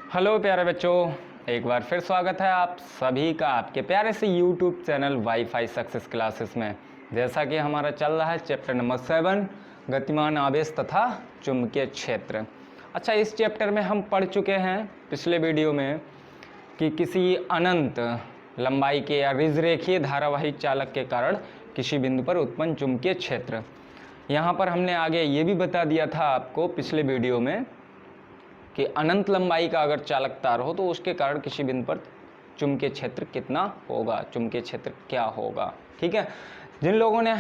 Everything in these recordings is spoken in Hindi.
हेलो प्यारे बच्चों, एक बार फिर स्वागत है आप सभी का आपके प्यारे से YouTube channel wifi success classes में। जैसा कि हमारा चल रहा है चैप्टर नंबर 7 गतिमान आवेश तथा चुंबकीय क्षेत्र। अच्छा, इस चैप्टर में हम पढ़ चुके हैं पिछले वीडियो में कि किसी अनंत लंबाई के या रिजरेखीय धारावाही चालक के कारण किसी बिंदु पर उत्पन्न चुंबकीय क्षेत्र। यहाँ पर हमने आगे ये भी बता दिया था आपको पिछले वीडियो में कि अनंत लंबाई का अगर चालक तार हो तो उसके कारण किसी बिंदु पर चुंबकीय क्षेत्र कितना होगा, चुंबकीय क्षेत्र क्या होगा। ठीक है, जिन लोगों ने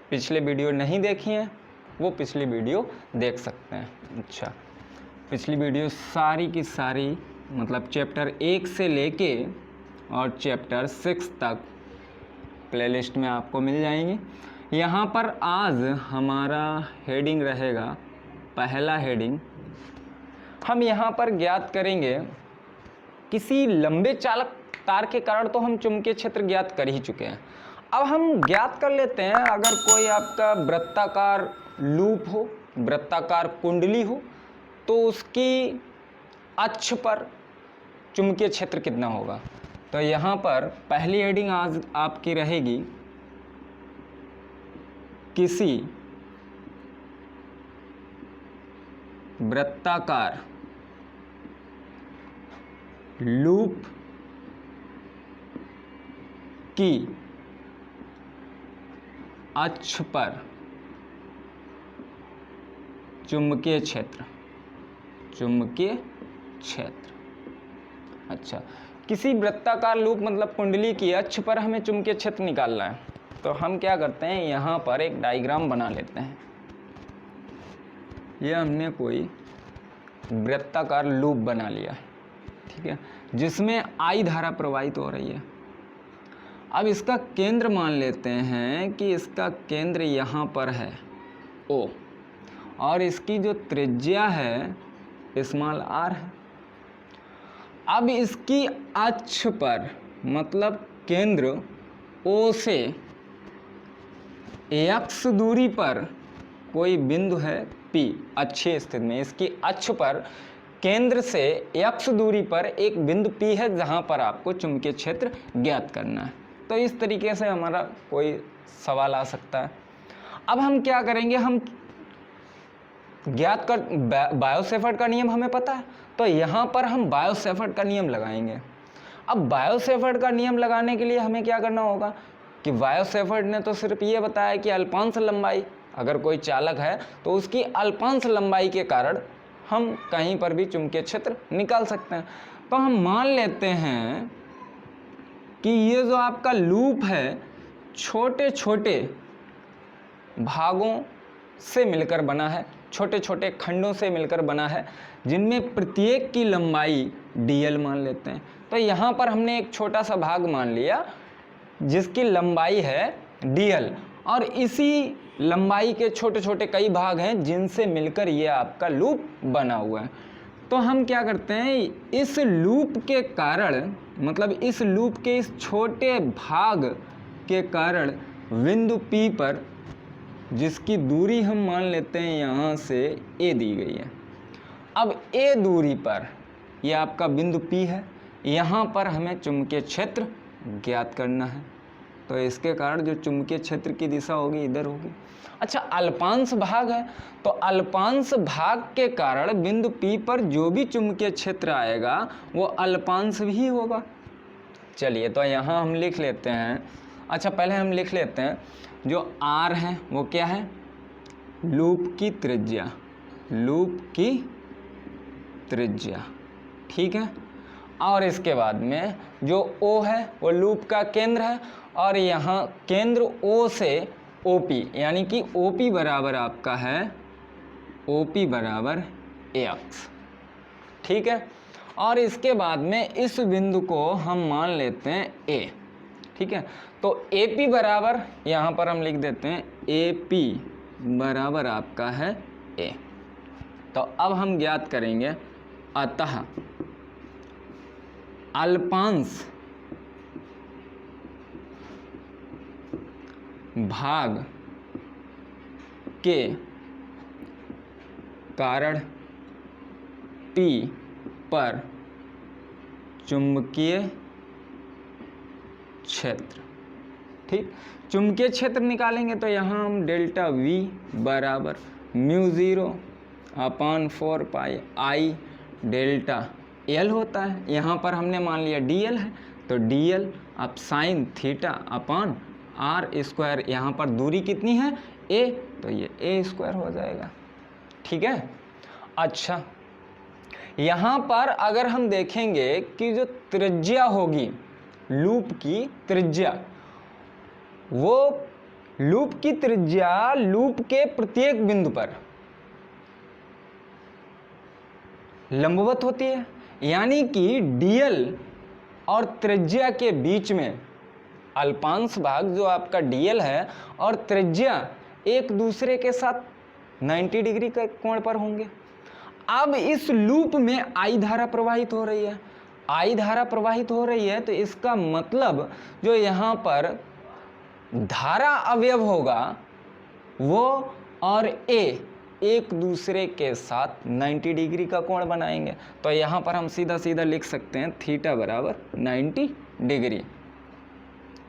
पिछले वीडियो नहीं देखी हैं वो पिछली वीडियो देख सकते हैं। अच्छा, पिछली वीडियो सारी की सारी मतलब चैप्टर 1 से लेके और चैप्टर 6 तक प्लेलिस्ट में आपको मिल जाएंगी। यहाँ पर आज हमारा हेडिंग रहेगा, पहला हेडिंग हम यहाँ पर ज्ञात करेंगे किसी लंबे चालक तार के कारण तो हम चुंबकीय क्षेत्र ज्ञात कर ही चुके हैं। अब हम ज्ञात कर लेते हैं अगर कोई आपका वृत्ताकार लूप हो, वृत्ताकार कुंडली हो, तो उसकी अक्ष पर चुंबकीय क्षेत्र कितना होगा। तो यहाँ पर पहली हेडिंग आज आपकी रहेगी किसी वृत्ताकार लूप की अक्ष पर चुंबकीय क्षेत्र, चुंबकीय क्षेत्र। अच्छा, किसी वृत्ताकार लूप मतलब कुंडली की अक्ष पर हमें चुंबकीय क्षेत्र निकालना है, तो हम क्या करते हैं, यहाँ पर एक डायग्राम बना लेते हैं। यह हमने कोई वृत्ताकार लूप बना लिया है, ठीक है, जिसमें I धारा प्रवाहित हो रही है। अब इसका केंद्र मान लेते हैं कि इसका केंद्र यहाँ पर है O, और इसकी जो त्रिज्या है स्मॉल r है। अब इसकी अक्ष पर मतलब केंद्र O से x दूरी पर कोई बिंदु है P अक्षीय स्थिति में। इसकी अक्ष पर केंद्र से x दूरी पर एक बिंदु P है जहां पर आपको चुंबकीय क्षेत्र ज्ञात करना है। तो इस तरीके से हमारा कोई सवाल आ सकता है। अब हम क्या करेंगे, हम ज्ञात कर बायो-सेवर्ट का नियम हमें पता है, तो यहाँ पर हम बायो-सेवर्ट का नियम लगाएंगे। अब बायो-सेवर्ट का नियम लगाने के लिए हमें क्या करना होगा कि बायो-सेवर्ट ने तो सिर्फ ये बताया कि अल्पांश लंबाई, अगर कोई चालक है तो उसकी अल्पांश लंबाई के कारण हम कहीं पर भी चुंबकीय क्षेत्र निकाल सकते हैं। तो हम मान लेते हैं कि ये जो आपका लूप है छोटे छोटे भागों से मिलकर बना है, छोटे छोटे खंडों से मिलकर बना है, जिनमें प्रत्येक की लंबाई dl मान लेते हैं। तो यहाँ पर हमने एक छोटा सा भाग मान लिया जिसकी लंबाई है dl, और इसी लंबाई के छोटे छोटे कई भाग हैं जिनसे मिलकर ये आपका लूप बना हुआ है। तो हम क्या करते हैं, इस लूप के कारण मतलब इस लूप के इस छोटे भाग के कारण बिंदु P पर, जिसकी दूरी हम मान लेते हैं यहाँ से a दी गई है। अब a दूरी पर यह आपका बिंदु P है, यहाँ पर हमें चुंबकीय क्षेत्र ज्ञात करना है। तो इसके कारण जो चुंबकीय क्षेत्र की दिशा होगी इधर होगी। अच्छा, अल्पांश भाग है, तो अल्पांश भाग के कारण बिंदु P पर जो भी चुंबकीय क्षेत्र आएगा वो अल्पांश भी होगा। चलिए, तो यहाँ हम लिख लेते हैं। अच्छा, पहले हम लिख लेते हैं जो R है वो क्या है, लूप की त्रिज्या, लूप की त्रिज्या, ठीक है। और इसके बाद में जो O है वो लूप का केंद्र है, और यहाँ केंद्र O से OP, यानी कि OP बराबर आपका है, OP बराबर AX, ठीक है। और इसके बाद में इस बिंदु को हम मान लेते हैं A, ठीक है। तो AP बराबर यहाँ पर हम लिख देते हैं AP बराबर आपका है A। तो अब हम ज्ञात करेंगे, अतः अल्पांश भाग के कारण P पर चुंबकीय क्षेत्र। ठीक, चुंबकीय क्षेत्र निकालेंगे तो यहाँ हम डेल्टा V बराबर μ0 upon 4 pi I delta L होता है। यहाँ पर हमने मान लिया DL है, तो DL अब साइन थीटा अपान R स्क्वायर, यहाँ पर दूरी कितनी है A, तो ये A स्क्वायर हो जाएगा। ठीक है। अच्छा, यहाँ पर अगर हम देखेंगे कि जो त्रिज्या होगी लूप की त्रिज्या, वो लूप की त्रिज्या लूप के प्रत्येक बिंदु पर लंबवत होती है, यानी कि DL और त्रिज्या के बीच में अल्पांश भाग जो आपका DL है और त्रिज्या एक दूसरे के साथ 90 डिग्री के कोण पर होंगे। अब इस लूप में I धारा प्रवाहित हो रही है, I धारा प्रवाहित हो रही है, तो इसका मतलब जो यहाँ पर धारा अवयव होगा वो और A एक दूसरे के साथ 90 डिग्री का कोण बनाएंगे। तो यहाँ पर हम सीधा सीधा लिख सकते हैं थीटा बराबर 90 डिग्री।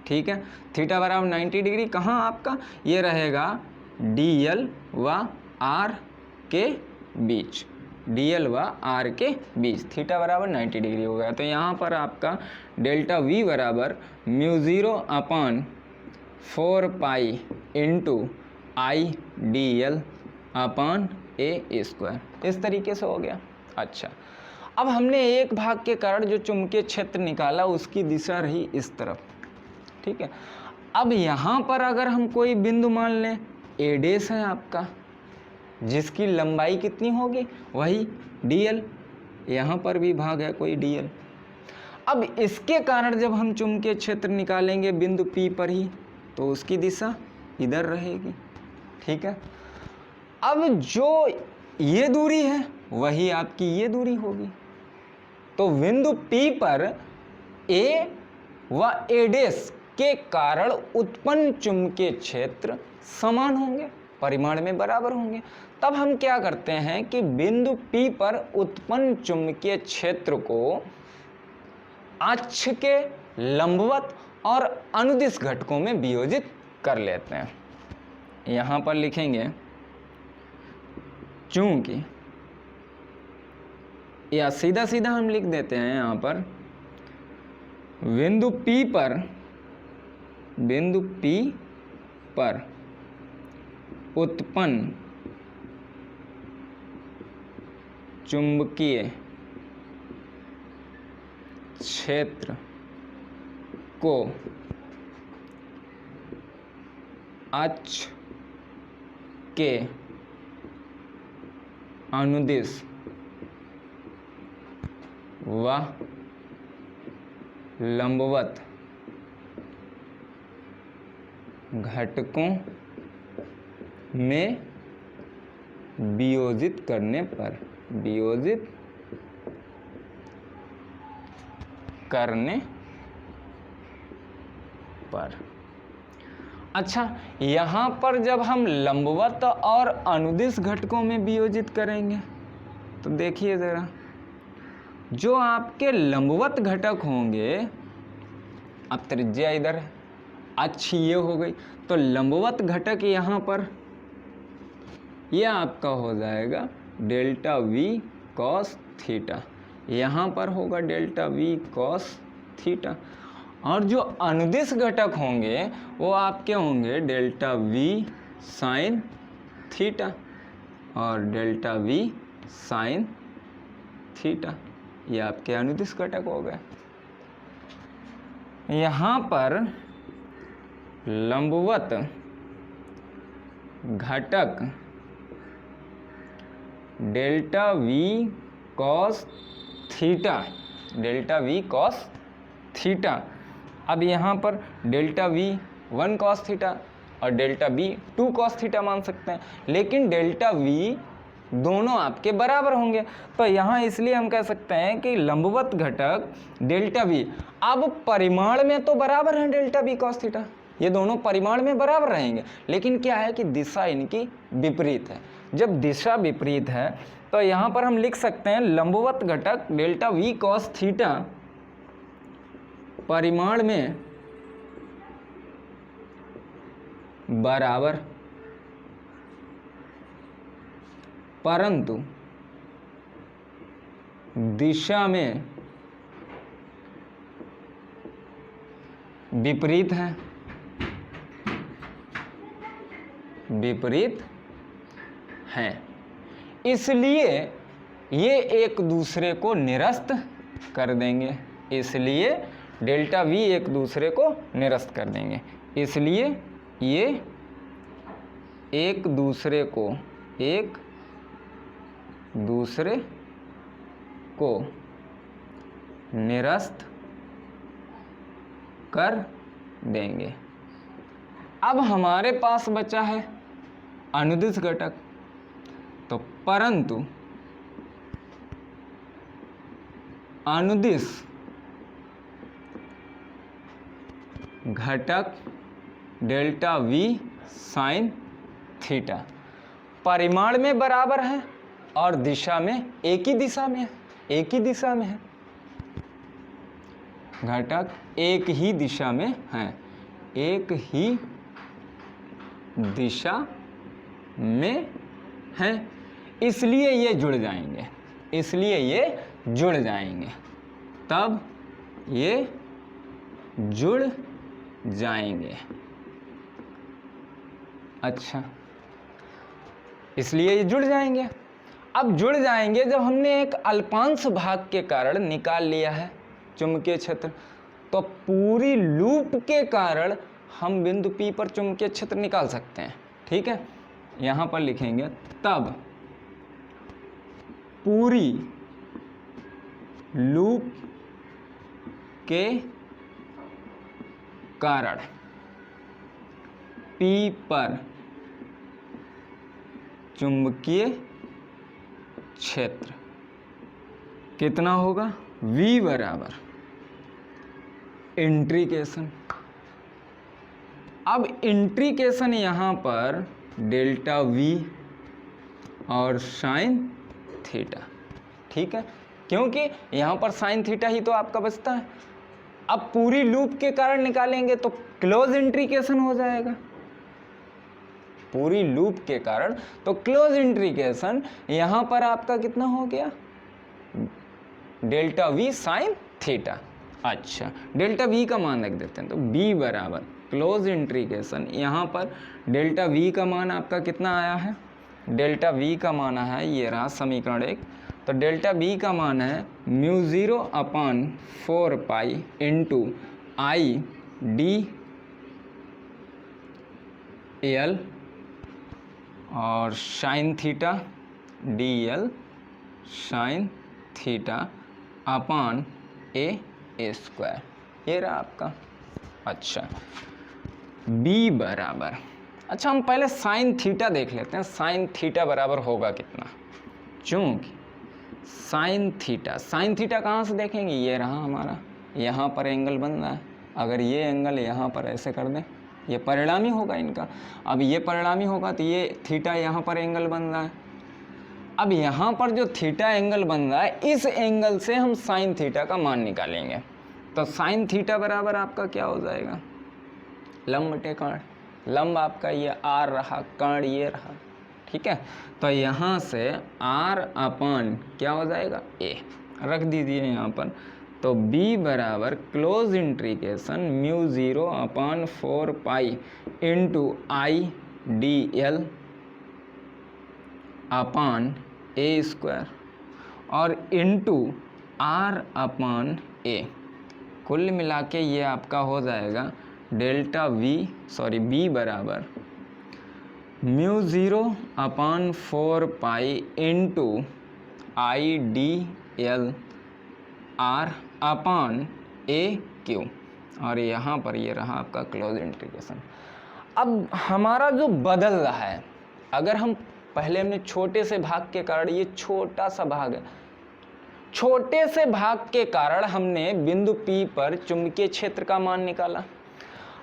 ठीक है, थीटा बराबर 90 डिग्री कहाँ आपका ये रहेगा DL व R के बीच, DL व R के बीच थीटा बराबर 90 डिग्री हो गया। तो यहाँ पर आपका डेल्टा V बराबर μ0 upon 4 pi into I DL upon A square, इस तरीके से हो गया। अच्छा, अब हमने एक भाग के कारण जो चुंबकीय क्षेत्र निकाला उसकी दिशा रही इस तरफ। ठीक है, अब यहाँ पर अगर हम कोई बिंदु मान लें A डैश है आपका, जिसकी लंबाई कितनी होगी वही DL, यहाँ पर भी भाग है कोई DL। अब इसके कारण जब हम चुंबकीय क्षेत्र निकालेंगे बिंदु P पर ही, तो उसकी दिशा इधर रहेगी। ठीक है, अब जो ये दूरी है वही आपकी ये दूरी होगी, तो बिंदु P पर A व A डैश के कारण उत्पन्न चुंबकीय क्षेत्र समान होंगे, परिमाण में बराबर होंगे। तब हम क्या करते हैं कि बिंदु P पर उत्पन्न चुंबकीय क्षेत्र को अक्ष के लंबवत और अनुदिश घटकों में वियोजित कर लेते हैं। यहाँ पर लिखेंगे चूंकि, या सीधा सीधा हम लिख देते हैं यहाँ पर बिंदु P पर उत्पन्न चुंबकीय क्षेत्र को अक्ष के अनुदिश व लंबवत घटकों में वियोजित करने पर अच्छा, यहाँ पर जब हम लंबवत और अनुदिश घटकों में वियोजित करेंगे तो देखिए ज़रा, जो आपके लंबवत घटक होंगे, अब त्रिज्या इधर है, अक्ष ये हो गई, तो लंबवत घटक यहाँ पर ये आपका हो जाएगा डेल्टा V cos थीटा, यहाँ पर होगा डेल्टा V cos थीटा, और जो अनुदिश घटक होंगे वो आपके होंगे डेल्टा V sin थीटा और डेल्टा V sin थीटा, ये आपके अनुदिश घटक हो गए। यहाँ पर लंबवत घटक delta V cos theta, delta V cos theta, अब यहाँ पर डेल्टा V 1 cos थीटा और डेल्टा V 2 cos थीटा मान सकते हैं, लेकिन डेल्टा V दोनों आपके बराबर होंगे, तो यहाँ इसलिए हम कह सकते हैं कि लंबवत घटक डेल्टा V, अब परिमाण में तो बराबर है डेल्टा V cos थीटा, ये दोनों परिमाण में बराबर रहेंगे, लेकिन क्या है कि दिशा इनकी विपरीत है। जब दिशा विपरीत है तो यहाँ पर हम लिख सकते हैं लंबवत घटक डेल्टा v cos थीटा परिमाण में बराबर, परंतु दिशा में विपरीत है, विपरीत हैं, इसलिए ये एक दूसरे को निरस्त कर देंगे, इसलिए डेल्टा v एक दूसरे को निरस्त कर देंगे, इसलिए ये एक दूसरे को निरस्त कर देंगे। अब हमारे पास बचा है अनुदिश घटक, तो परंतु अनुदिश घटक डेल्टा v साइन थीटा परिमाण में बराबर है और दिशा में एक ही दिशा में है, घटक एक ही दिशा में है, एक ही दिशा में है, इसलिए ये जुड़ जाएंगे, तब ये जुड़ जाएंगे। अच्छा, इसलिए ये जुड़ जाएंगे। अब जुड़ जाएंगे जब हमने एक अल्पांश भाग के कारण निकाल लिया है चुंबकीय क्षेत्र, तो पूरी लूप के कारण हम बिंदु P पर चुंबकीय क्षेत्र निकाल सकते हैं। ठीक है, यहां पर लिखेंगे तब पूरी लूप के कारण P पर चुंबकीय क्षेत्र कितना होगा, V बराबर इंट्रीकेशन। अब इंट्रीकेशन यहां पर डेल्टा V और साइन थीटा, ठीक है, क्योंकि यहां पर साइन थीटा ही तो आपका बचता है। अब पूरी लूप के कारण निकालेंगे तो क्लोज इंट्रीकेशन हो जाएगा, पूरी लूप के कारण, तो क्लोज इंट्रीकेशन यहां पर आपका कितना हो गया, डेल्टा V साइन थीटा। अच्छा, डेल्टा V का मान रख देते हैं, तो B बराबर क्लोज इंट्रीकेशन, यहाँ पर डेल्टा V का मान आपका कितना आया है, डेल्टा V का मान है, ये रहा समीकरण 1, तो डेल्टा V का मान है μ0 upon 4 pi into I D L और sine theta D L sine theta upon A square, ये रहा आपका। अच्छा, B बराबर, अच्छा हम पहले साइन थीटा देख लेते हैं, साइन थीटा बराबर होगा कितना, चूंकि साइन थीटा कहाँ से देखेंगे, ये रहा हमारा, यहाँ पर एंगल बन रहा है, अगर ये एंगल यहाँ पर ऐसे कर दें, ये परिणामी होगा इनका, अब ये परिणामी होगा तो ये थीटा यहाँ पर एंगल बन रहा है। अब यहाँ पर जो थीटा एंगल बन रहा है, इस एंगल से हम साइन थीटा का मान निकालेंगे, तो साइन थीटा बराबर आपका क्या हो जाएगा, लंब बटे कर्ण, लंब आपका ये आर रहा, कर्ण ये रहा, ठीक है, तो यहाँ से आर अपान क्या हो जाएगा, ए रख दीजिए यहाँ पर, तो B बराबर close integration μ0 upon 4 pi into I D L upon A square और इंटू आर अपान ए, कुल मिला के ये आपका हो जाएगा डेल्टा B बराबर μ0 upon 4 pi into I D L R upon A cube, और यहाँ पर ये रहा आपका क्लोज इंटीग्रेशन। अब हमारा जो बदल रहा है, अगर हम पहले हमने छोटे से भाग के कारण, ये छोटा सा भाग है, छोटे से भाग के कारण हमने बिंदु P पर चुंबकीय क्षेत्र का मान निकाला।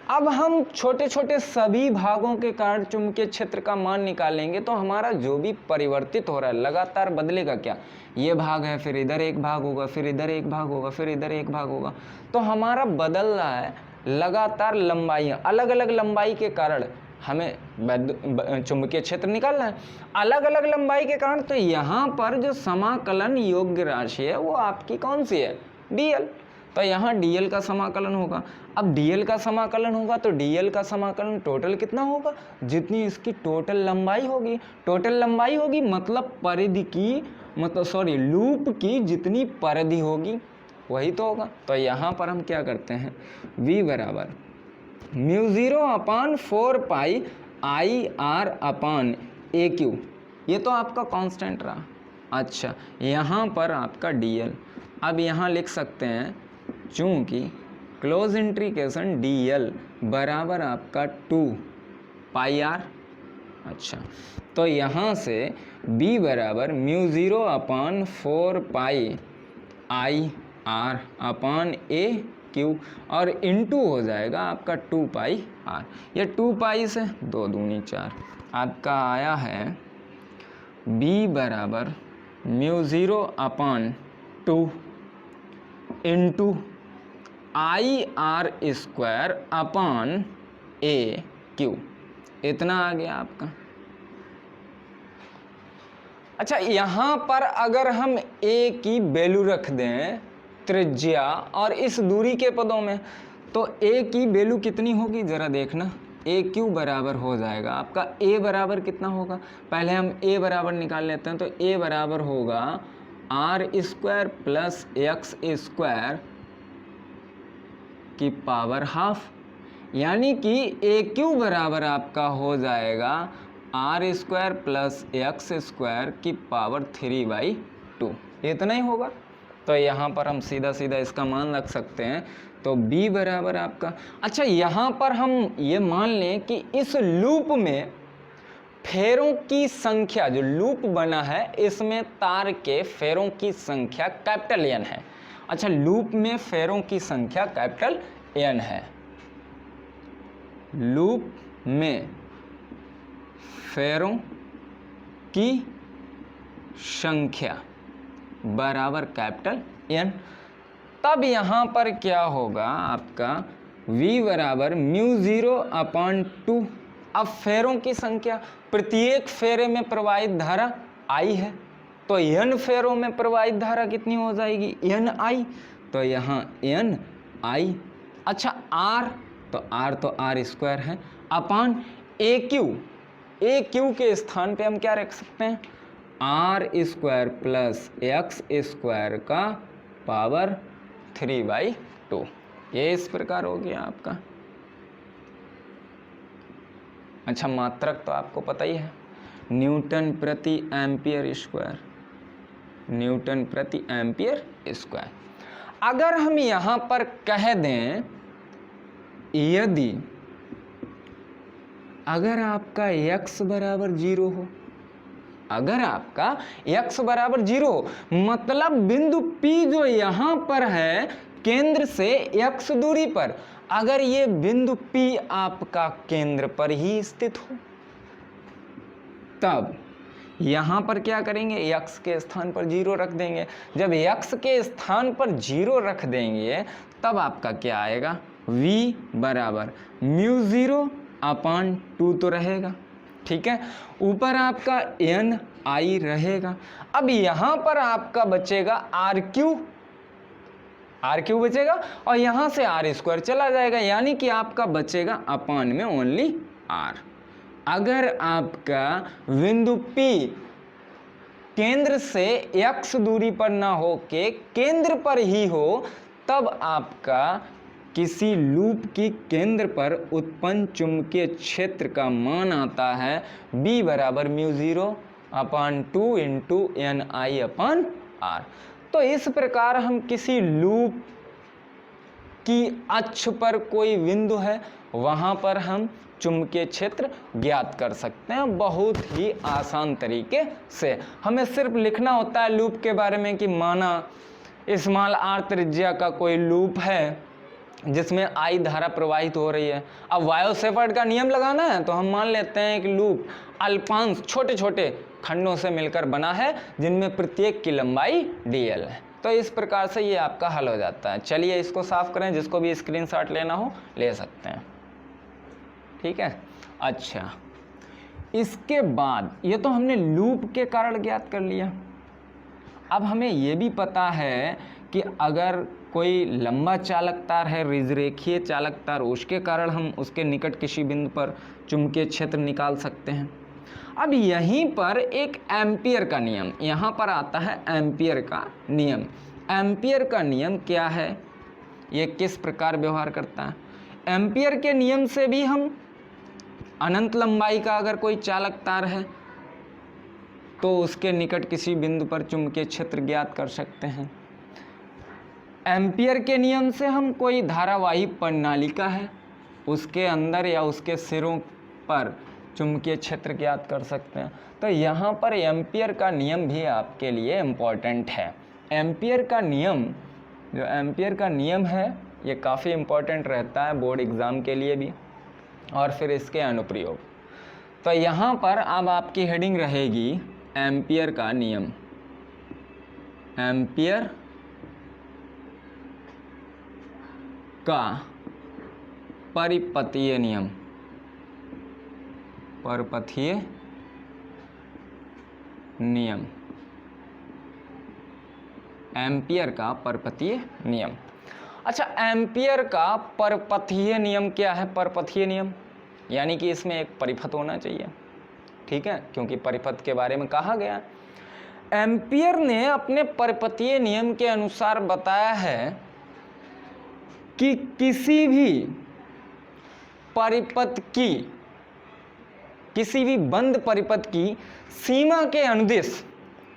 अब हम छोटे छोटे सभी भागों के कारण चुंबकीय क्षेत्र का मान निकालेंगे तो हमारा जो भी परिवर्तित हो रहा है लगातार बदलेगा क्या, ये भाग है फिर इधर एक भाग होगा, फिर इधर एक भाग होगा, फिर इधर एक भाग होगा, तो हमारा बदल रहा है लगातार लंबाइयाँ, अलग अलग लंबाई के कारण हमें चुंबकीय क्षेत्र निकालना है, अलग अलग लंबाई के कारण। तो यहाँ पर जो समाकलन योग्य राशि है वो आपकी कौन सी है, dl, तो यहाँ dl का समाकलन होगा। अब dl का समाकलन होगा तो dl का समाकलन टोटल कितना होगा, जितनी इसकी टोटल लंबाई होगी, टोटल लंबाई होगी मतलब परिधि की, मतलब लूप की जितनी परिधि होगी वही तो होगा। तो यहाँ पर हम क्या करते हैं, v बराबर μ0 upon 4 pi I R upon A Q, ये तो आपका कांस्टेंट रहा। अच्छा, यहाँ पर आपका dl, अब यहाँ लिख सकते हैं चूँकि क्लोज इंट्रीकेशन dl बराबर आपका 2 पाई आर। अच्छा, तो यहाँ से b बराबर μ0 upon 4 pi I R upon A cube और इनटू हो जाएगा आपका 2 पाई आर, ये 2 पाई से 2 दूनी 4, आपका आया है b बराबर μ0 अपान 2 into I R square upon A Q, इतना आ गया आपका। अच्छा, यहाँ पर अगर हम a की वैल्यू रख दें त्रिज्या और इस दूरी के पदों में, तो a की वैल्यू कितनी होगी जरा देखना, ए क्यू बराबर हो जाएगा आपका a बराबर कितना होगा, पहले हम a बराबर निकाल लेते हैं, तो a बराबर होगा r square plus x square की पावर हाफ, यानी कि ए क्यू बराबर आपका हो जाएगा r square plus x square की पावर 3/2, इतना ही होगा। तो यहाँ पर हम सीधा सीधा इसका मान रख सकते हैं, तो b बराबर आपका, अच्छा यहाँ पर हम ये मान लें कि इस लूप में फेरों की संख्या, जो लूप बना है इसमें तार के फेरों की संख्या कैपिटल N है। अच्छा, लूप में फेरों की संख्या कैपिटल N है, लूप में फेरों की संख्या बराबर कैपिटल N, तब यहाँ पर क्या होगा आपका v बराबर μ0 अपान 2, अब फेरों की संख्या, प्रत्येक फेरे में प्रवाहित धारा I है, तो n फेरों में प्रवाहित धारा कितनी हो जाएगी, NI, तो यहाँ NI। अच्छा, R, तो R स्क्वायर है अपान AQ के स्थान पे हम क्या रख सकते हैं, r square plus x square का पावर 3/2, ये इस प्रकार हो गया आपका। अच्छा, मात्रक तो आपको पता ही है, न्यूटन प्रति एम्पियर स्क्वायर, न्यूटन प्रति एम्पियर स्क्वायर। अगर हम यहाँ पर कह दें यदि अगर आपका x बराबर 0 हो, अगर आपका x बराबर 0 हो, मतलब बिंदु P जो यहाँ पर है केंद्र से x दूरी पर, अगर ये बिंदु P आपका केंद्र पर ही स्थित हो, तब यहाँ पर क्या करेंगे, x के स्थान पर 0 रख देंगे। जब x के स्थान पर 0 रख देंगे तब आपका क्या आएगा, v बराबर μ0 अपान 2 तो रहेगा, ठीक है, ऊपर आपका NI रहेगा। अब यहाँ पर आपका बचेगा RQ बचेगा और यहाँ से R स्क्वायर चला जाएगा, यानी कि आपका बचेगा अपान में ओनली R। अगर आपका बिंदु P केंद्र से x दूरी पर ना हो के केंद्र पर ही हो, तब आपका किसी लूप की केंद्र पर उत्पन्न चुंबकीय क्षेत्र का मान आता है B बराबर μ0 अपान 2 इंटू NI अपान R। तो इस प्रकार हम किसी लूप की अक्ष पर कोई बिंदु है वहां पर हम चुंबकीय क्षेत्र ज्ञात कर सकते हैं बहुत ही आसान तरीके से। हमें सिर्फ लिखना होता है लूप के बारे में कि माना स्मॉल r त्रिज्या का कोई लूप है जिसमें I धारा प्रवाहित हो रही है। अब वायोसेवर्ट का नियम लगाना है तो हम मान लेते हैं कि लूप अल्पांश छोटे छोटे खंडों से मिलकर बना है जिनमें प्रत्येक की लंबाई dl है। तो इस प्रकार से ये आपका हल हो जाता है। चलिए इसको साफ करें, जिसको भी स्क्रीनशॉट लेना हो ले सकते हैं, ठीक है। अच्छा, इसके बाद ये तो हमने लूप के कारण ज्ञात कर लिया। अब हमें ये भी पता है कि अगर कोई लंबा चालक तार है, रेखीय चालक तार, उसके कारण हम उसके निकट किसी बिंदु पर चुंबकीय क्षेत्र निकाल सकते हैं। अब यहीं पर एक एम्पियर का नियम, यहाँ पर आता है एम्पियर का नियम। एम्पियर का नियम क्या है, ये किस प्रकार व्यवहार करता है? एम्पियर के नियम से भी हम अनंत लंबाई का अगर कोई चालक तार है तो उसके निकट किसी बिंदु पर चुंबकीय क्षेत्र ज्ञात कर सकते हैं। एम्पियर के नियम से हम कोई धारावाही प्रणालिका है, उसके अंदर या उसके सिरों पर चुंबकीय क्षेत्र ज्ञात कर सकते हैं। तो यहाँ पर एम्पियर का नियम भी आपके लिए इम्पॉर्टेंट है। एम्पियर का नियम, जो एम्पियर का नियम है, ये काफ़ी इम्पॉर्टेंट रहता है बोर्ड एग्ज़ाम के लिए भी, और फिर इसके अनुप्रयोग। तो यहाँ पर अब आपकी हेडिंग रहेगी एम्पियर का नियम। एम्पियर का परिपथीय नियम, परिपथीय नियम, एम्पियर का परिपथीय नियम। अच्छा, एम्पियर का परिपथीय नियम क्या है? परिपथीय नियम यानी कि इसमें एक परिपथ होना चाहिए, ठीक है, क्योंकि परिपथ के बारे में कहा गया। एम्पियर ने अपने परिपथीय नियम के अनुसार बताया है कि किसी भी परिपथ की, किसी भी बंद परिपथ की सीमा के अनुदिश,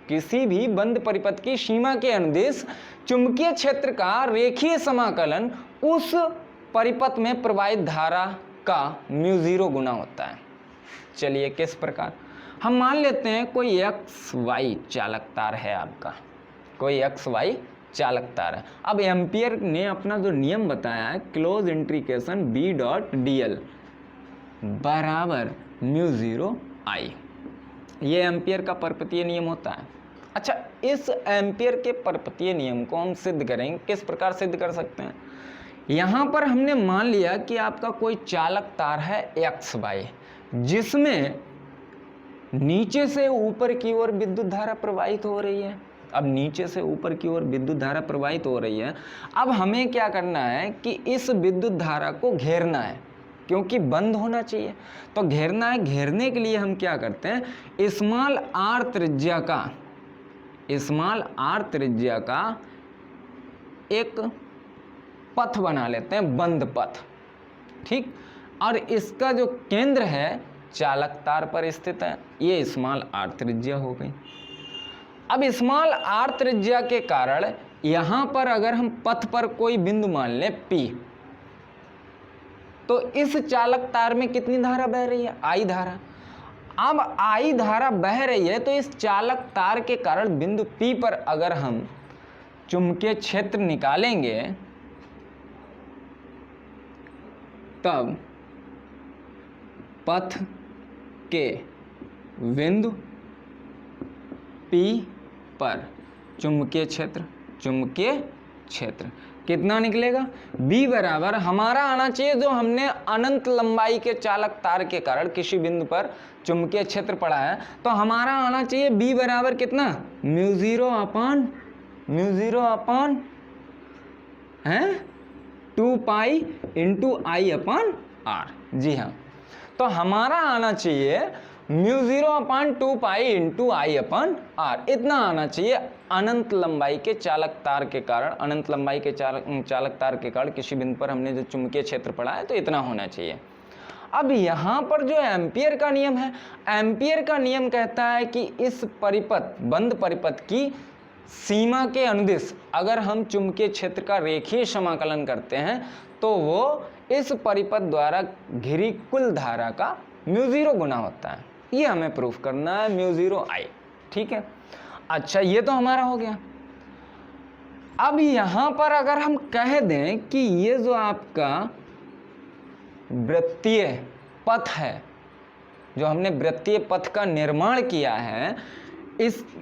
किसी भी बंद परिपथ की सीमा के अनुदिश चुंबकीय क्षेत्र का रेखीय समाकलन उस परिपथ में प्रवाहित धारा का μ0 गुना होता है। चलिए किस प्रकार? हम मान लेते हैं कोई XY चालक तार है आपका, कोई XY चालक तार है। अब एम्पियर ने अपना जो नियम बताया है, close integration B dot dl बराबर μ0 I, ये एम्पियर का परिपथीय नियम होता है। अच्छा, इस एम्पियर के परिपथीय नियम को हम सिद्ध करेंगे। किस प्रकार सिद्ध कर सकते हैं? यहाँ पर हमने मान लिया कि आपका कोई चालक तार है XY, जिसमें नीचे से ऊपर की ओर विद्युत धारा प्रवाहित हो रही है। अब नीचे से ऊपर की ओर विद्युत धारा प्रवाहित हो रही है। अब हमें क्या करना है कि इस विद्युत धारा को घेरना है, क्योंकि बंद होना चाहिए। तो घेरना है, घेरने के लिए हम क्या करते हैं, स्मॉल r त्रिज्या का, स्मॉल r त्रिज्या का एक पथ बना लेते हैं, बंद पथ, ठीक। और इसका जो केंद्र है चालक तार पर स्थित है, ये स्मॉल r त्रिज्या हो गई। अब स्मॉल r त्रिज्या के कारण यहाँ पर अगर हम पथ पर कोई बिंदु मान लें P, तो इस चालक तार में कितनी धारा बह रही है? I धारा। अब I धारा बह रही है तो इस चालक तार के कारण बिंदु P पर अगर हम चुंबकीय क्षेत्र निकालेंगे तब पथ के बिंदु P पर चुंबकीय क्षेत्र, चुंबकीय क्षेत्र कितना निकलेगा? B बराबर हमारा आना चाहिए, जो हमने अनंत लंबाई के चालक तार के कारण किसी बिंदु पर चुंबकीय क्षेत्र पढ़ा है, तो हमारा आना चाहिए B बराबर कितना? μ0 अपान है 2 पाई इंटू I अपान R। जी हाँ, तो हमारा आना चाहिए μ0 अपान 2 पाई इंटू I अपान R, इतना आना चाहिए अनंत लंबाई के चालक तार के कारण, अनंत लंबाई के चालक तार के कारण किसी बिंदु पर हमने जो चुंबकीय क्षेत्र पढ़ा है तो इतना होना चाहिए। अब यहाँ पर जो एम्पियर का नियम है, एम्पियर का नियम कहता है कि इस परिपथ, बंद परिपथ की सीमा के अनुदिश अगर हम चुंबकीय क्षेत्र का रेखीय समाकलन करते हैं तो वो इस परिपथ द्वारा घिरी कुल धारा का μ0 गुना होता है। ये हमें प्रूफ करना है, μ0 I, ठीक है। अच्छा, ये तो हमारा हो गया। अब यहाँ पर अगर हम कह दें कि ये जो आपका वृत्तीय पथ है, जो हमने वृत्तीय पथ का निर्माण किया है,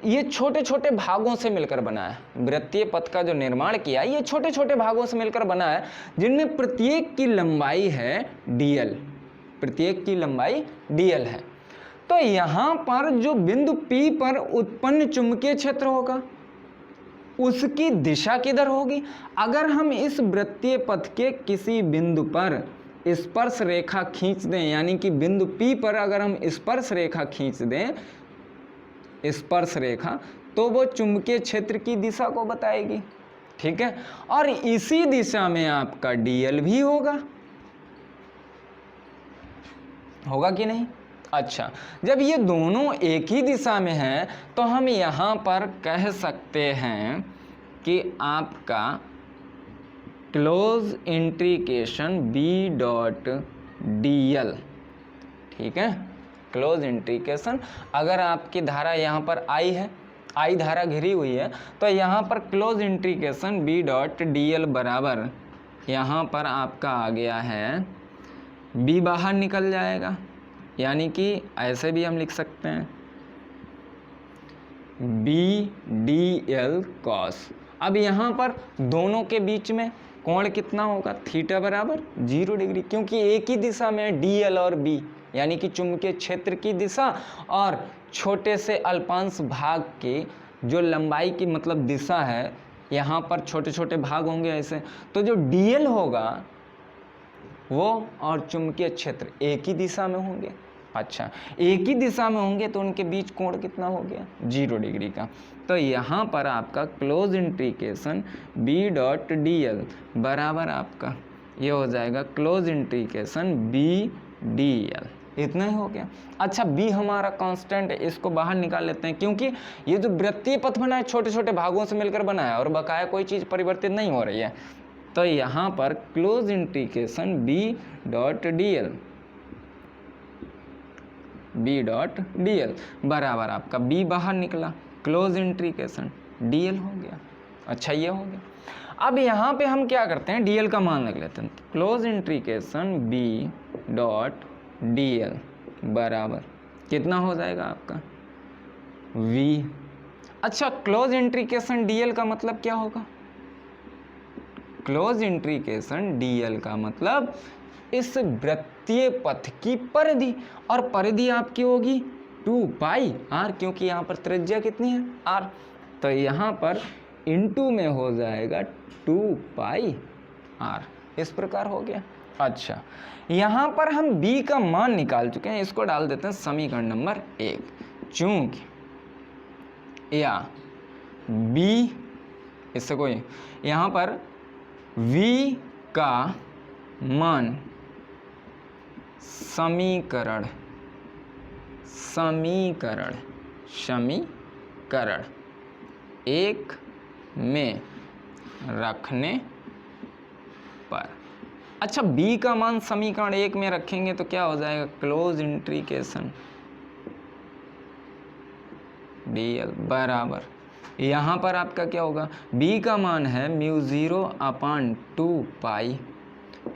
ये छोटे छोटे भागों से मिलकर बना है। वृत्तीय पथ का जो निर्माण किया है ये छोटे छोटे भागों से मिलकर बना है, जिनमें प्रत्येक की लंबाई है dl, प्रत्येक की लंबाई dl है। तो यहां पर जो बिंदु P पर उत्पन्न चुंबकीय क्षेत्र होगा उसकी दिशा किधर होगी? अगर हम इस वृत्तीय पथ के किसी बिंदु पर स्पर्श रेखा खींच दें, यानी कि बिंदु P पर अगर हम स्पर्श रेखा खींच दें, स्पर्श रेखा, तो वो चुंबकीय क्षेत्र की दिशा को बताएगी, ठीक है। और इसी दिशा में आपका dl भी होगा कि नहीं? अच्छा, जब ये दोनों एक ही दिशा में हैं तो हम यहाँ पर कह सकते हैं कि आपका क्लोज इंट्रीकेशन B डॉट dl, ठीक है। क्लोज इंट्रीकेशन, अगर आपकी धारा यहाँ पर I है, I धारा घिरी हुई है, तो यहाँ पर क्लोज इंट्रीकेशन B डॉट dl बराबर, यहाँ पर आपका आ गया है B बाहर निकल जाएगा, यानी कि ऐसे भी हम लिख सकते हैं B dl cos। अब यहाँ पर दोनों के बीच में कोण कितना होगा? थीटा बराबर 0 डिग्री, क्योंकि एक ही दिशा में dl और B, यानी कि चुंबकीय क्षेत्र की दिशा और छोटे से अल्पांश भाग की जो लंबाई की मतलब दिशा है, यहाँ पर छोटे छोटे भाग होंगे ऐसे, तो जो dl होगा वो और चुंबकीय क्षेत्र एक ही दिशा में होंगे। अच्छा, एक ही दिशा में होंगे तो उनके बीच कोण कितना हो गया? 0 डिग्री का। तो यहाँ पर आपका क्लोज इंट्रीकेशन B डॉट dl बराबर आपका ये हो जाएगा क्लोज इंट्रीकेशन B dl, इतना ही हो गया। अच्छा, B हमारा कांस्टेंट है, इसको बाहर निकाल लेते हैं, क्योंकि ये जो वृत्तीय पथ बना है छोटे छोटे भागों से मिलकर बना है और बकाया कोई चीज़ परिवर्तित नहीं हो रही है। तो यहाँ पर क्लोज इंट्रीकेशन B डॉट dl बराबर आपका B बाहर निकला, क्लोज इंट्रीकेशन dl हो गया। अच्छा, ये हो गया। अब यहाँ पे हम क्या करते हैं, dl का मान रख लेते हैं। क्लोज इंट्रीकेशन B डॉट dl बराबर कितना हो जाएगा आपका? V। अच्छा, क्लोज इंट्रीकेशन dl का मतलब क्या होगा? क्लोज इंट्रीकेशन dl का मतलब इस वृत्तीय पथ की परिधि, और परिधि आपकी होगी 2 पाई r, क्योंकि यहाँ पर त्रिज्या कितनी है? r। तो यहाँ पर इनटू में हो जाएगा 2 पाई r, इस प्रकार हो गया। अच्छा, यहाँ पर हम b का मान निकाल चुके हैं, इसको डाल देते हैं समीकरण नंबर 1। चूंकि या b, इससे कोई, यहाँ पर v का मान समीकरण 1 में रखने पर, अच्छा, b का मान समीकरण 1 में रखेंगे तो क्या हो जाएगा? क्लोज इंट्रीकेशन dl बराबर, यहाँ पर आपका क्या होगा? b का मान है μ0/2 pi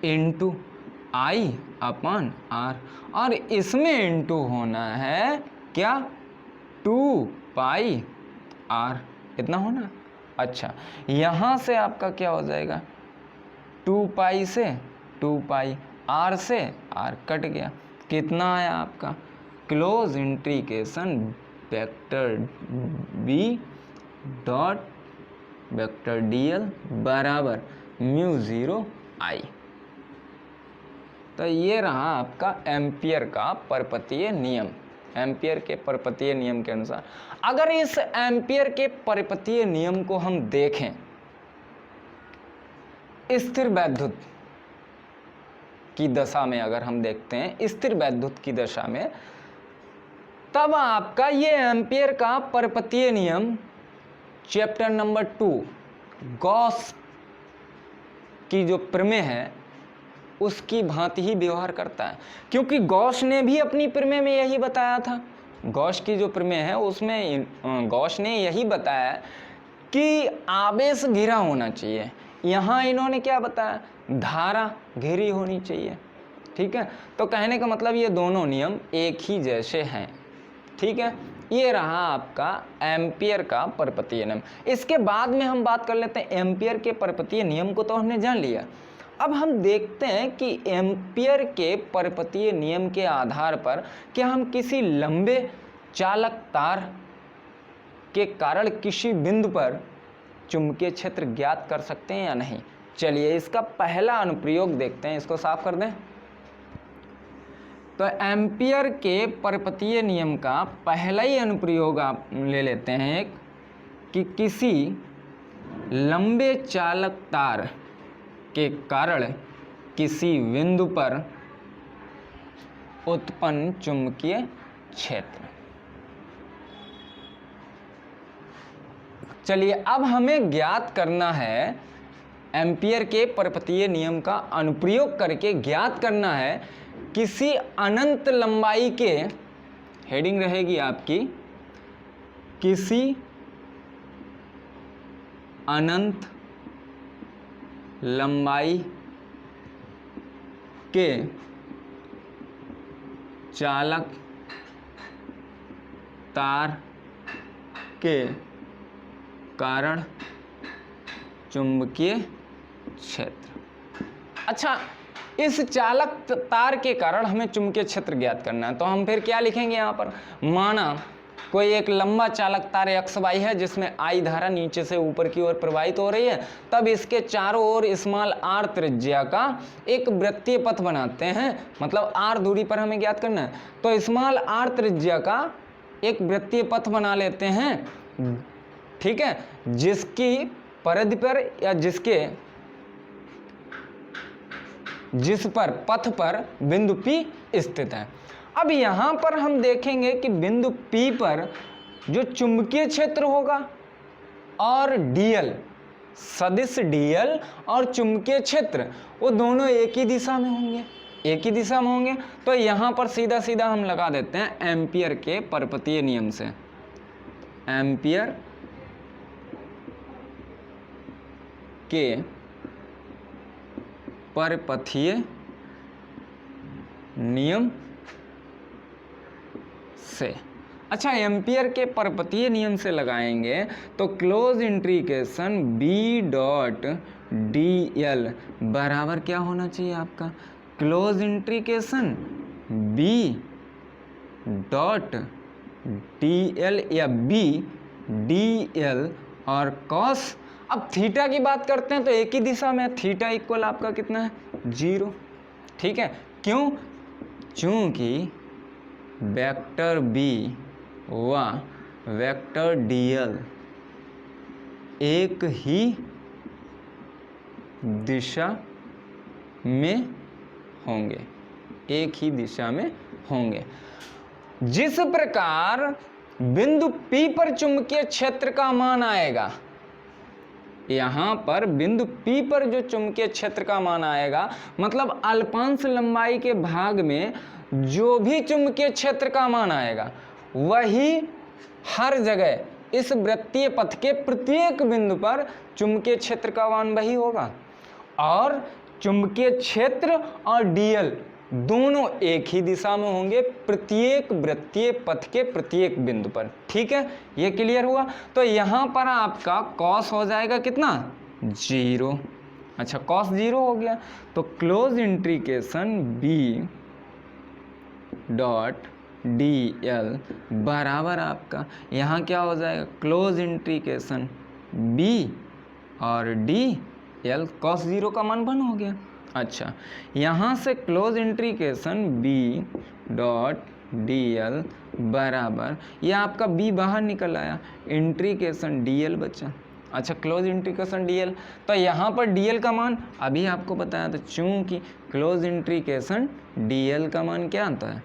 into I upon r, और इसमें इंटू होना है क्या? 2 पाई r, इतना होना। अच्छा, यहाँ से आपका क्या हो जाएगा? 2 पाई से 2 पाई, r से r कट गया, कितना आया आपका? Close integration vector b dot vector dl बराबर μ0I। तो ये रहा आपका एम्पियर का परपतीय नियम। एम्पियर के परपतीय नियम के अनुसार, अगर इस एम्पियर के परपतीय नियम को हम देखें स्थिर वैद्युत की दशा में, अगर हम देखते हैं स्थिर वैद्युत की दशा में, तब आपका ये एम्पियर का परपतीय नियम चैप्टर नंबर 2 गॉस की जो प्रमेय है उसकी भांति ही व्यवहार करता है, क्योंकि गॉस ने भी अपनी प्रमेय में यही बताया था। गॉस की जो प्रमेय है उसमें गॉस ने यही बताया कि आवेश घिरा होना चाहिए। यहाँ इन्होंने क्या बताया, धारा घिरी होनी चाहिए। ठीक है, तो कहने का मतलब ये दोनों नियम एक ही जैसे हैं। ठीक है, ये रहा आपका एम्पियर का परपतीय नियम। इसके बाद में हम बात कर लेते हैं एम्पियर के परपतीय नियम को तो हमने जान लिया। अब हम देखते हैं कि एम्पियर के परपतीय नियम के आधार पर क्या हम किसी लंबे चालक तार के कारण किसी बिंदु पर चुंबकीय क्षेत्र ज्ञात कर सकते हैं या नहीं। चलिए इसका पहला अनुप्रयोग देखते हैं, इसको साफ कर दें। तो एम्पियर के परपतीय नियम का पहला ही अनुप्रयोग आप ले लेते हैं एक, कि किसी लंबे चालक तार के कारण किसी बिंदु पर उत्पन्न चुंबकीय क्षेत्र। चलिए अब हमें ज्ञात करना है, एम्पियर के परपतीय नियम का अनुप्रयोग करके ज्ञात करना है किसी अनंत लंबाई के, हेडिंग रहेगी आपकी, किसी अनंत लंबाई के चालक तार के कारण चुंबकीय क्षेत्र। अच्छा, इस चालक तार के कारण हमें चुंबकीय क्षेत्र ज्ञात करना है, तो हम फिर क्या लिखेंगे यहाँ पर, माना कोई एक लंबा चालक तार XY है जिसमें I धारा नीचे से ऊपर की ओर प्रवाहित हो रही है, तब इसके चारों ओर स्मॉल r त्रिज्या का एक वृत्तीय पथ बनाते हैं, मतलब r दूरी पर हमें ज्ञात करना है, तो स्मॉल r त्रिज्या का एक वृत्तीय पथ बना लेते हैं। ठीक है, जिसकी परिधि पर या जिस पर पथ पर बिंदु P स्थित है। अब यहां पर हम देखेंगे कि बिंदु P पर जो चुंबकीय क्षेत्र होगा और dl, सदिश dl और चुंबकीय क्षेत्र, वो दोनों एक ही दिशा में होंगे, एक ही दिशा में होंगे। तो यहां पर सीधा सीधा हम लगा देते हैं एम्पियर के परपतीय नियम से, एम्पियर के परपथीय नियम से। अच्छा, एम्पियर के परपतीय नियम से लगाएंगे तो क्लोज इंट्रीकेशन B डॉट dl बराबर क्या होना चाहिए आपका, क्लोज इंट्रीकेशन B डॉट dl या B dl और cos। अब थीटा की बात करते हैं तो एक ही दिशा में, थीटा इक्वल आपका कितना है, 0। ठीक है, क्यों, चूंकि वेक्टर B व वेक्टर dl एक ही दिशा में होंगे, एक ही दिशा में होंगे। जिस प्रकार बिंदु P पर चुंबकीय क्षेत्र का मान आएगा, यहां पर बिंदु P पर जो चुंबकीय क्षेत्र का मान आएगा, मतलब अल्पांश लंबाई के भाग में जो भी चुंबकीय क्षेत्र का मान आएगा, वही हर जगह इस वृत्तीय पथ के प्रत्येक बिंदु पर चुंबकीय क्षेत्र का मान वही होगा। और चुंबकीय क्षेत्र और dl दोनों एक ही दिशा में होंगे प्रत्येक वृत्तीय पथ के प्रत्येक बिंदु पर। ठीक है, ये क्लियर हुआ। तो यहां पर आपका cos हो जाएगा कितना, 0। अच्छा, cos 0 हो गया, तो क्लोज इंट्रीकेशन B डॉट dl बराबर आपका यहाँ क्या हो जाएगा, क्लोज इंट्रीकेशन B और dl, cos 0 का मान 1 हो गया। अच्छा, यहाँ से क्लोज इंट्रीकेशन B डॉट dl बराबर, ये आपका B बाहर निकल आया, इंट्रीकेशन dl बचा। अच्छा, क्लोज इंट्रीकेशन dl, तो यहाँ पर dl का मान अभी आपको बताया था, चूंकि क्लोज इंट्रीकेशन dl का मान क्या आता है,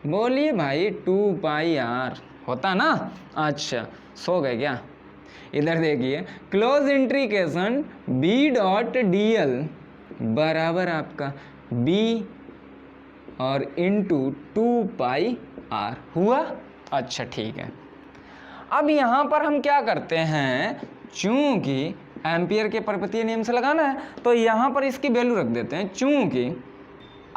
बोलिए भाई, 2πr होता ना। अच्छा, सो गए क्या, इधर देखिए, क्लोज इंट्रीकेशन B डॉट dl बराबर आपका B और इंटू 2πr हुआ। अच्छा, ठीक है। अब यहाँ पर हम क्या करते हैं, चूंकि एम्पियर के पर्पतीय नियम से लगाना है तो यहाँ पर इसकी वैल्यू रख देते हैं, चूंकि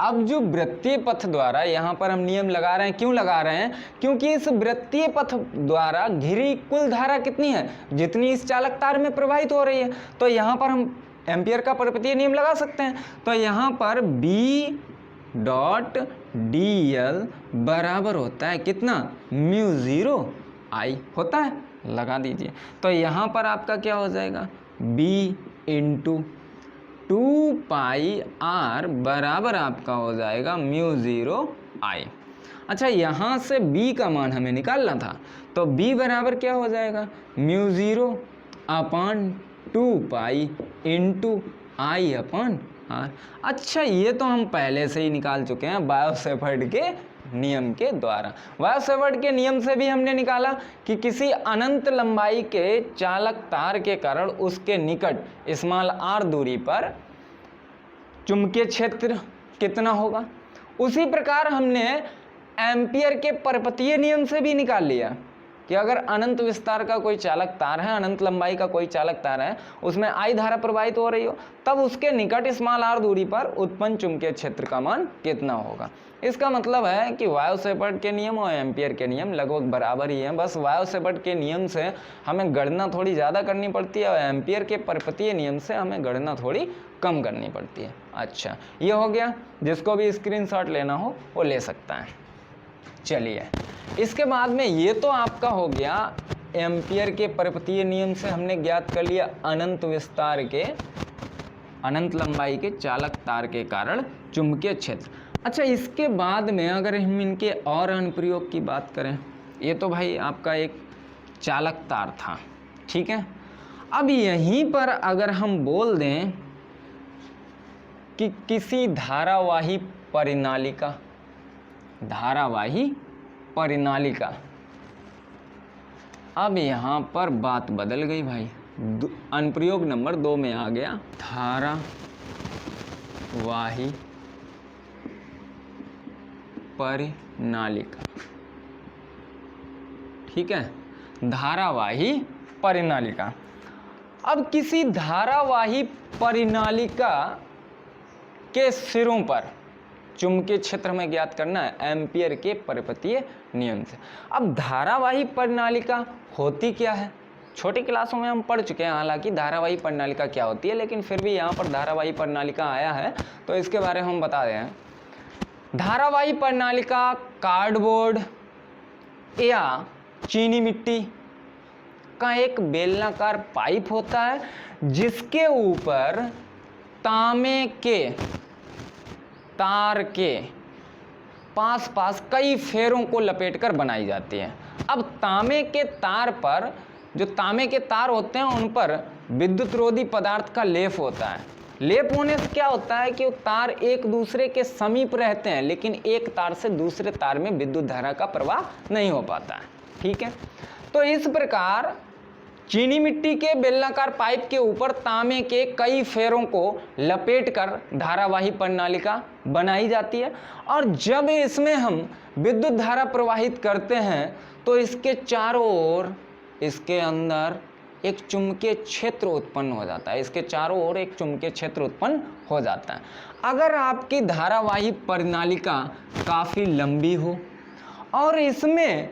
अब जो वृत्तीय पथ द्वारा यहाँ पर हम नियम लगा रहे हैं, क्यों लगा रहे हैं, क्योंकि इस वृत्तीय पथ द्वारा घिरी कुल धारा कितनी है, जितनी इस चालक तार में प्रवाहित हो रही है। तो यहाँ पर हम एम्पियर का पर्पतीय नियम लगा सकते हैं। तो यहाँ पर B डॉट DL बराबर होता है कितना, μ0 I होता है, लगा दीजिए। तो यहाँ पर आपका क्या हो जाएगा, B इंटू 2πr बराबर आपका हो जाएगा μ0 I। अच्छा, यहाँ से B का मान हमें निकालना था, तो B बराबर क्या हो जाएगा, μ0 upon 2π into I upon R। अच्छा, ये तो हम पहले से ही निकाल चुके हैं बायो-सेवर्ट के नियम के द्वारा। बायो-सेवर्ट के नियम से भी हमने निकाला कि किसी अनंत लंबाई के चालक तार के कारण उसके निकट स्मॉल r दूरी पर चुंबकीय क्षेत्र कितना होगा। उसी प्रकार हमने एम्पियर के पर्पतीय नियम से भी निकाल लिया कि अगर अनंत विस्तार का कोई चालक तार है, अनंत लंबाई का कोई चालक तार है, उसमें I धारा प्रवाहित हो रही हो, तब उसके निकट स्मॉल r दूरी पर उत्पन्न चुंबकीय क्षेत्र का मान कितना होगा। इसका मतलब है कि बायो-सेवर्ट के नियम और एम्पियर के नियम लगभग बराबर ही हैं, बस बायो-सेवर्ट के नियम से हमें गणना थोड़ी ज़्यादा करनी पड़ती है और एम्पियर के पर्पतीय नियम से हमें गणना थोड़ी कम करनी पड़ती है। अच्छा, ये हो गया, जिसको भी स्क्रीनशॉट लेना हो वो ले सकता है। चलिए, इसके बाद में ये तो आपका हो गया एम्पियर के पर्पतीय नियम से हमने ज्ञात कर लिया अनंत विस्तार के, अनंत लंबाई के चालक तार के कारण चुंबकीय क्षेत्र। अच्छा, इसके बाद में अगर हम इनके और अनुप्रयोग की बात करें, ये तो भाई आपका एक चालक तार था, ठीक है। अब यहीं पर अगर हम बोल दें कि किसी धारावाही परिनालिका, धारावाही परिनालिका, अब यहाँ पर बात बदल गई भाई, अनुप्रयोग नंबर 2 में आ गया धारावाही परिनालिका, ठीक है, धारावाही परिनालिका। अब किसी धारावाही परिनालिका के सिरों पर चुंबकीय क्षेत्र में ज्ञात करना है एम्पियर के पर्पतीय नियम से। अब धारावाही परिनालिका होती क्या है, छोटी क्लासों में हम पढ़ चुके हैं हालांकि धारावाही परिनालिका क्या होती है, लेकिन फिर भी यहाँ पर धारावाही परिनालिका आया है तो इसके बारे में हम बता दें। धारावाही परिनालिका कार्डबोर्ड या चीनी मिट्टी का एक बेलनाकार पाइप होता है जिसके ऊपर तांबे के तार के पास पास कई फेरों को लपेटकर बनाई जाती है। अब तांबे के तार पर, जो तांबे के तार होते हैं उन पर विद्युत रोधी पदार्थ का लेप होता है। लेप होने से क्या होता है कि वो तार एक दूसरे के समीप रहते हैं, लेकिन एक तार से दूसरे तार में विद्युत धारा का प्रवाह नहीं हो पाता है, ठीक है। तो इस प्रकार चीनी मिट्टी के बेलनाकार पाइप के ऊपर तांबे के कई फेरों को लपेटकर धारावाही परिनालिका बनाई जाती है, और जब इसमें हम विद्युत धारा प्रवाहित करते हैं तो इसके चारों ओर, इसके अंदर एक चुंबकीय क्षेत्र उत्पन्न हो जाता है, इसके चारों ओर एक चुंबकीय क्षेत्र उत्पन्न हो जाता है। अगर आपकी धारावाही परिनालिका काफ़ी लंबी हो और इसमें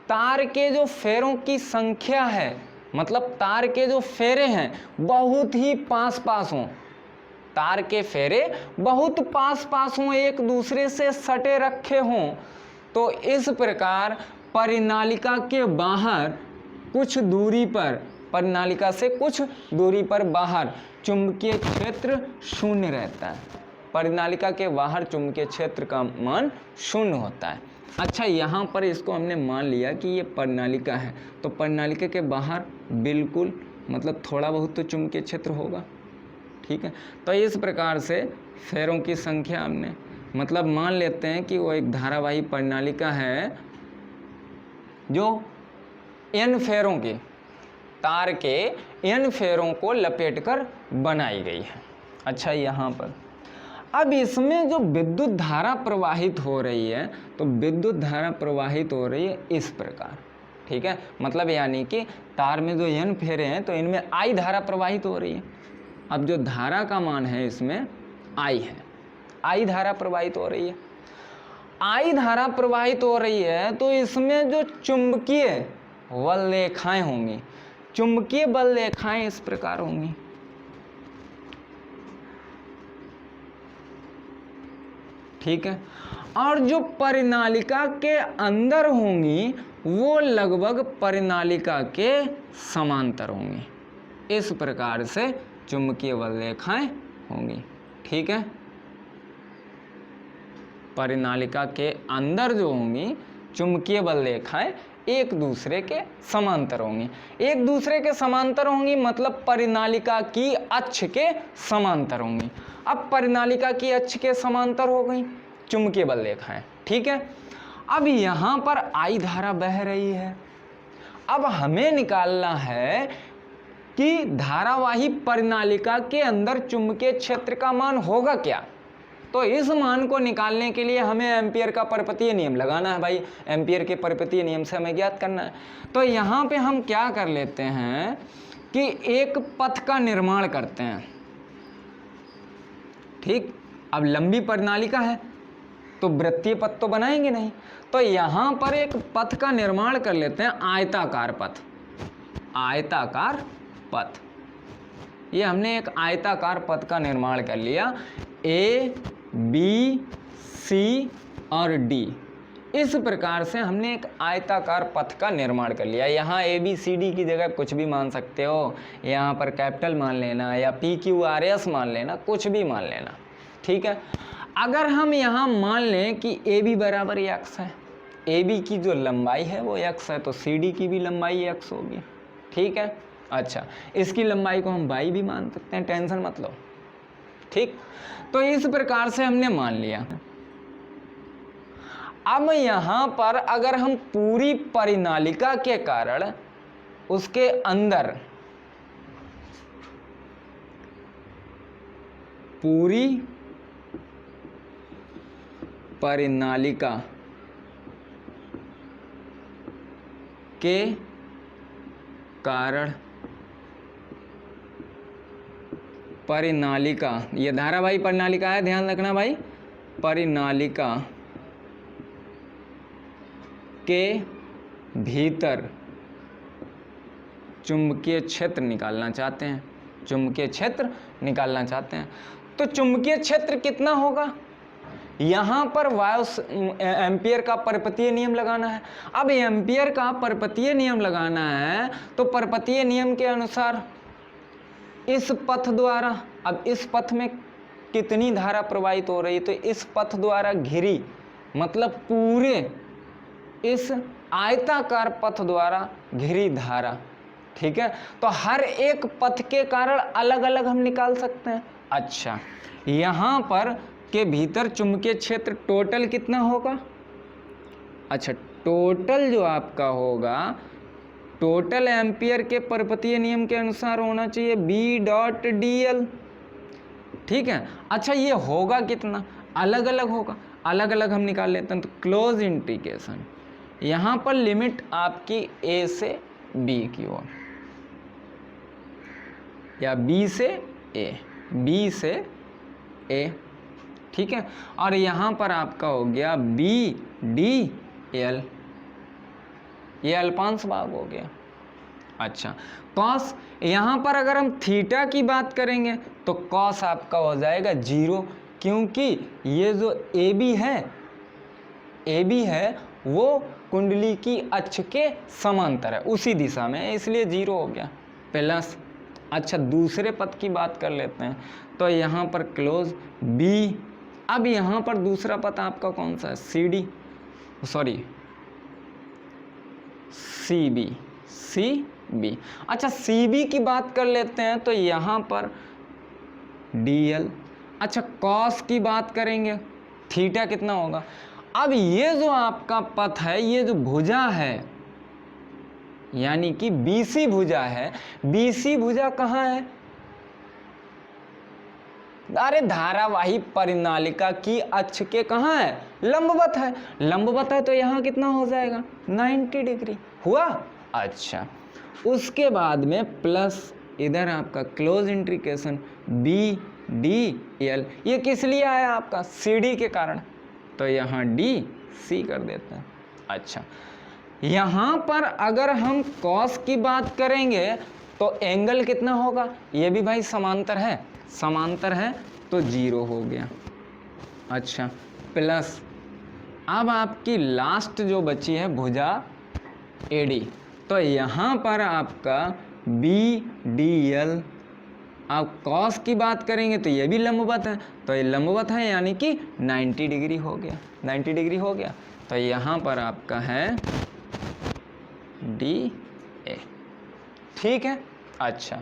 तार के जो फेरों की संख्या है, मतलब तार के जो फेरे हैं बहुत ही पास पास हों, तार के फेरे बहुत पास पास हों, एक दूसरे से सटे रखे हों, तो इस प्रकार परिनालिका के बाहर कुछ दूरी पर, परिनालिका से कुछ दूरी पर बाहर चुंबकीय क्षेत्र शून्य रहता है। परिनालिका के बाहर चुंबकीय क्षेत्र का मान शून्य होता है। अच्छा, यहाँ पर इसको हमने मान लिया कि ये परिनालिका है, तो परिनालिका के बाहर बिल्कुल मतलब थोड़ा बहुत तो चुंबकीय क्षेत्र होगा, ठीक है। तो इस प्रकार से फेरों की संख्या हमने मतलब मान लेते हैं कि वो एक धारावाही परिनालिका है जो n फेरों की, तार के n फेरों को लपेटकर बनाई गई है। अच्छा, यहाँ पर अब इसमें जो विद्युत धारा प्रवाहित हो रही है, तो विद्युत धारा प्रवाहित हो रही है इस प्रकार, ठीक है, मतलब यानी कि तार में जो n फेरे हैं तो इनमें I धारा प्रवाहित हो रही है। अब जो धारा का मान है इसमें I है, I धारा प्रवाहित हो रही है। I धारा प्रवाहित हो रही है तो इसमें जो चुंबकीय बल रेखाएं होंगी, चुंबकीय बल रेखाएं इस प्रकार होंगी। ठीक है, और जो परिनालिका के अंदर होंगी वो लगभग परिनालिका के समांतर होंगी। इस प्रकार से चुंबकीय बल रेखाएं होंगी। ठीक है, परिनालिका के अंदर जो होंगी चुंबकीय बल रेखाएं एक दूसरे के समांतर होंगी। एक दूसरे के समांतर होंगी मतलब परिनालिका की अक्ष के समांतर होंगी। अब परिनालिका की अक्ष के समांतर हो गई चुंबकीय बल रेखाएं। ठीक है, अब यहां पर I धारा बह रही है। अब हमें निकालना है कि धारावाही परिनालिका के अंदर चुंबकीय क्षेत्र का मान होगा क्या। तो इस मान को निकालने के लिए हमें एम्पियर का परिपतीय नियम लगाना है भाई। एम्पियर के परिपतीय नियम से हमें ज्ञात करना है। तो यहाँ पे हम क्या कर लेते हैं कि एक पथ का निर्माण करते हैं। ठीक, अब लंबी परिनालिका है तो वृत्तीय पथ तो बनाएंगे नहीं, तो यहाँ पर एक पथ का निर्माण कर लेते हैं, आयताकार पथ। आयताकार पथ, ये हमने एक आयताकार पथ का निर्माण कर लिया। A, B, C और D, इस प्रकार से हमने एक आयताकार पथ का निर्माण कर लिया। यहाँ ABCD की जगह कुछ भी मान सकते हो, यहाँ पर कैपिटल मान लेना या PQRS मान लेना, कुछ भी मान लेना। ठीक है, अगर हम यहाँ मान लें कि AB बराबर x है, AB की जो लंबाई है वो x है, तो CD की भी लंबाई x होगी। ठीक है, अच्छा, इसकी लंबाई को हम y भी मान सकते हैं, टेंशन मत लो। ठीक, तो इस प्रकार से हमने मान लिया। अब यहां पर अगर हम पूरी परिनालिका के कारण उसके अंदर पूरी परिनालिका के कारण परिनालिका, ये धारावाही परिनालिका है, ध्यान रखना भाई, परिनालिका के भीतर चुंबकीय क्षेत्र निकालना चाहते हैं, चुंबकीय क्षेत्र निकालना चाहते हैं, तो चुंबकीय क्षेत्र कितना होगा। यहाँ पर एम्पियर का परिपतीय नियम लगाना है। अब एम्पियर का परिपतीय नियम लगाना है तो परिपतीय नियम के अनुसार इस पथ द्वारा, अब इस पथ में कितनी धारा प्रवाहित हो रही है, तो इस पथ द्वारा घिरी मतलब पूरे इस आयताकार पथ द्वारा घिरी धारा। ठीक है, तो हर एक पथ के कारण अलग अलग हम निकाल सकते हैं। अच्छा, यहाँ पर के भीतर चुंबकीय क्षेत्र टोटल कितना होगा। अच्छा, टोटल जो आपका होगा, टोटल एम्पियर के परिपतीय नियम के अनुसार होना चाहिए B.dl। ठीक है, अच्छा, ये होगा कितना, अलग अलग होगा, अलग अलग हम निकाल लेते हैं। तो क्लोज इंटीग्रेशन, यहाँ पर लिमिट आपकी A से B की ओर या B से A, B से A। ठीक है, और यहाँ पर आपका हो गया B.dl, ये अल्पांश भाग हो गया। अच्छा, कॉस, यहाँ पर अगर हम थीटा की बात करेंगे तो कॉस आपका हो जाएगा 0, क्योंकि ये जो AB है वो कुंडली की अक्ष के समांतर है, उसी दिशा में, इसलिए 0 हो गया प्लस। अच्छा, दूसरे पथ की बात कर लेते हैं, तो यहाँ पर क्लोज B। अब यहाँ पर दूसरा पथ आपका कौन सा है, CB। अच्छा, CB की बात कर लेते हैं तो यहाँ पर DL। अच्छा, कॉस की बात करेंगे, थीटा कितना होगा। अब ये जो आपका पथ है, ये जो भुजा है यानी कि BC भुजा है, BC भुजा कहाँ है, अरे धारावाही परिनालिका की अक्ष के कहाँ है, लंबवत है। लंबवत है तो यहाँ कितना हो जाएगा, 90 डिग्री हुआ। अच्छा, उसके बाद में प्लस इधर आपका close integration B D L, ये किस लिए आया आपका, सी डी के कारण, तो यहाँ डी सी कर देते हैं। अच्छा, यहाँ पर अगर हम कॉस की बात करेंगे तो एंगल कितना होगा, ये भी भाई समांतर है, समांतर है तो 0 हो गया। अच्छा, प्लस अब आपकी लास्ट जो बची है भुजा एडी, तो यहाँ पर आपका बी डी एल, आप कॉस की बात करेंगे तो ये भी लंबवत है, तो ये लंबवत है यानी कि 90 डिग्री हो गया, 90 डिग्री हो गया। तो यहाँ पर आपका है डी ए, ठीक है। अच्छा,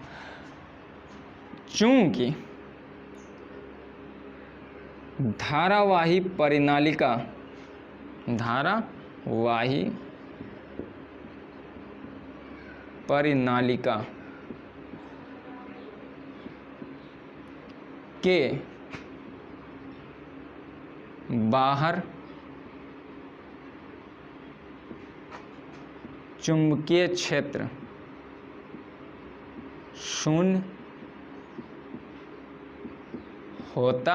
चूंकि धारावाही परिनालिका, धारावाही परिनालिका के बाहर चुंबकीय क्षेत्र शून्य होता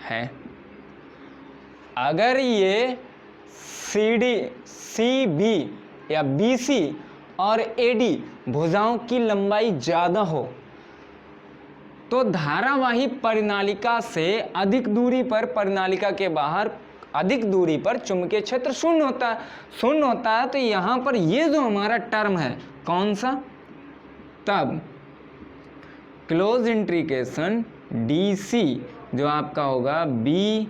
है। अगर ये सी डी, सी बी या बी सी और ए डी भुजाओं की लंबाई ज़्यादा हो तो धारावाही परिनालिका से अधिक दूरी पर, परिनालिका के बाहर अधिक दूरी पर चुंबकीय क्षेत्र शून्य होता है, शून्य होता है। तो यहाँ पर ये जो हमारा टर्म है कौन सा, तब क्लोज इंट्रीकेशन डी सी जो आपका होगा B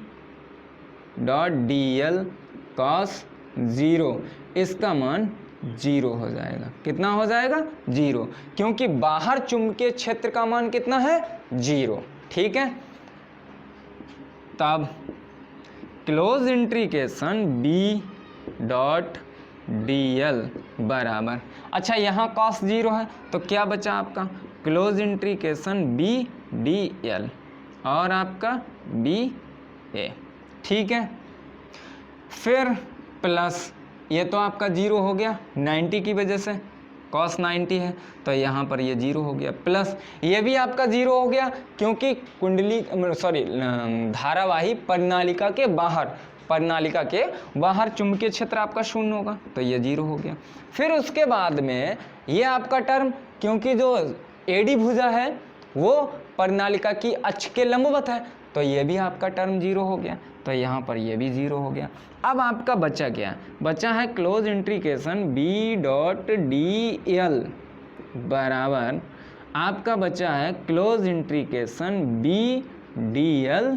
dot D l cos 0, इसका मान 0 हो जाएगा। कितना हो जाएगा, 0, क्योंकि बाहर चुंबकीय क्षेत्र का मान कितना है, 0, ठीक है। तब close integration B dot D L बराबर, अच्छा यहाँ कॉस 0 है तो क्या बचा आपका, close integration B D L और आपका बी ए, ठीक है। फिर प्लस ये तो आपका 0 हो गया 90 की वजह से, cos 90 है तो यहाँ पर ये 0 हो गया, प्लस ये भी आपका 0 हो गया क्योंकि कुंडली धारावाही परिनालिका के बाहर, परिनालिका के बाहर चुंबकीय क्षेत्र आपका शून्य होगा तो ये 0 हो गया। फिर उसके बाद में ये आपका टर्म, क्योंकि जो एडी भुजा है वो परिनालिका की अक्ष के लंबवत है तो ये भी आपका टर्म 0 हो गया, तो यहाँ पर ये भी 0 हो गया। अब आपका बचा क्या, बचा है close integration B dot D L बराबर, आपका बचा है close integration B D L,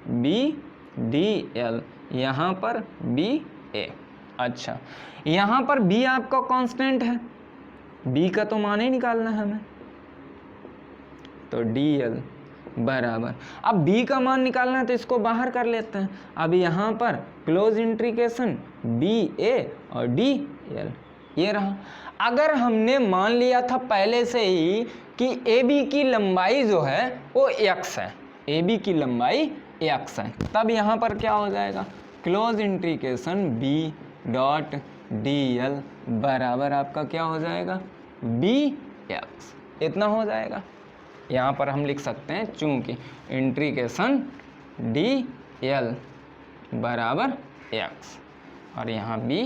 B D L, यहाँ पर बी ए। अच्छा, यहाँ पर बी आपका कांस्टेंट है, बी का तो मान ही निकालना है हमें, तो डी एल बराबर, अब b का मान निकालना है तो इसको बाहर कर लेते हैं। अब यहाँ पर क्लोज इंट्रीकेशन बी ए और डी एल ये रहा। अगर हमने मान लिया था पहले से ही कि ए बी की लंबाई जो है वो x है, ए बी की लंबाई x है, तब यहाँ पर क्या हो जाएगा, close integration B dot D L बराबर आपका क्या हो जाएगा, बी एक्स, इतना हो जाएगा। यहाँ पर हम लिख सकते हैं चूंकि इंट्रीकेशन डी एल बराबर एक्स और यहाँ बी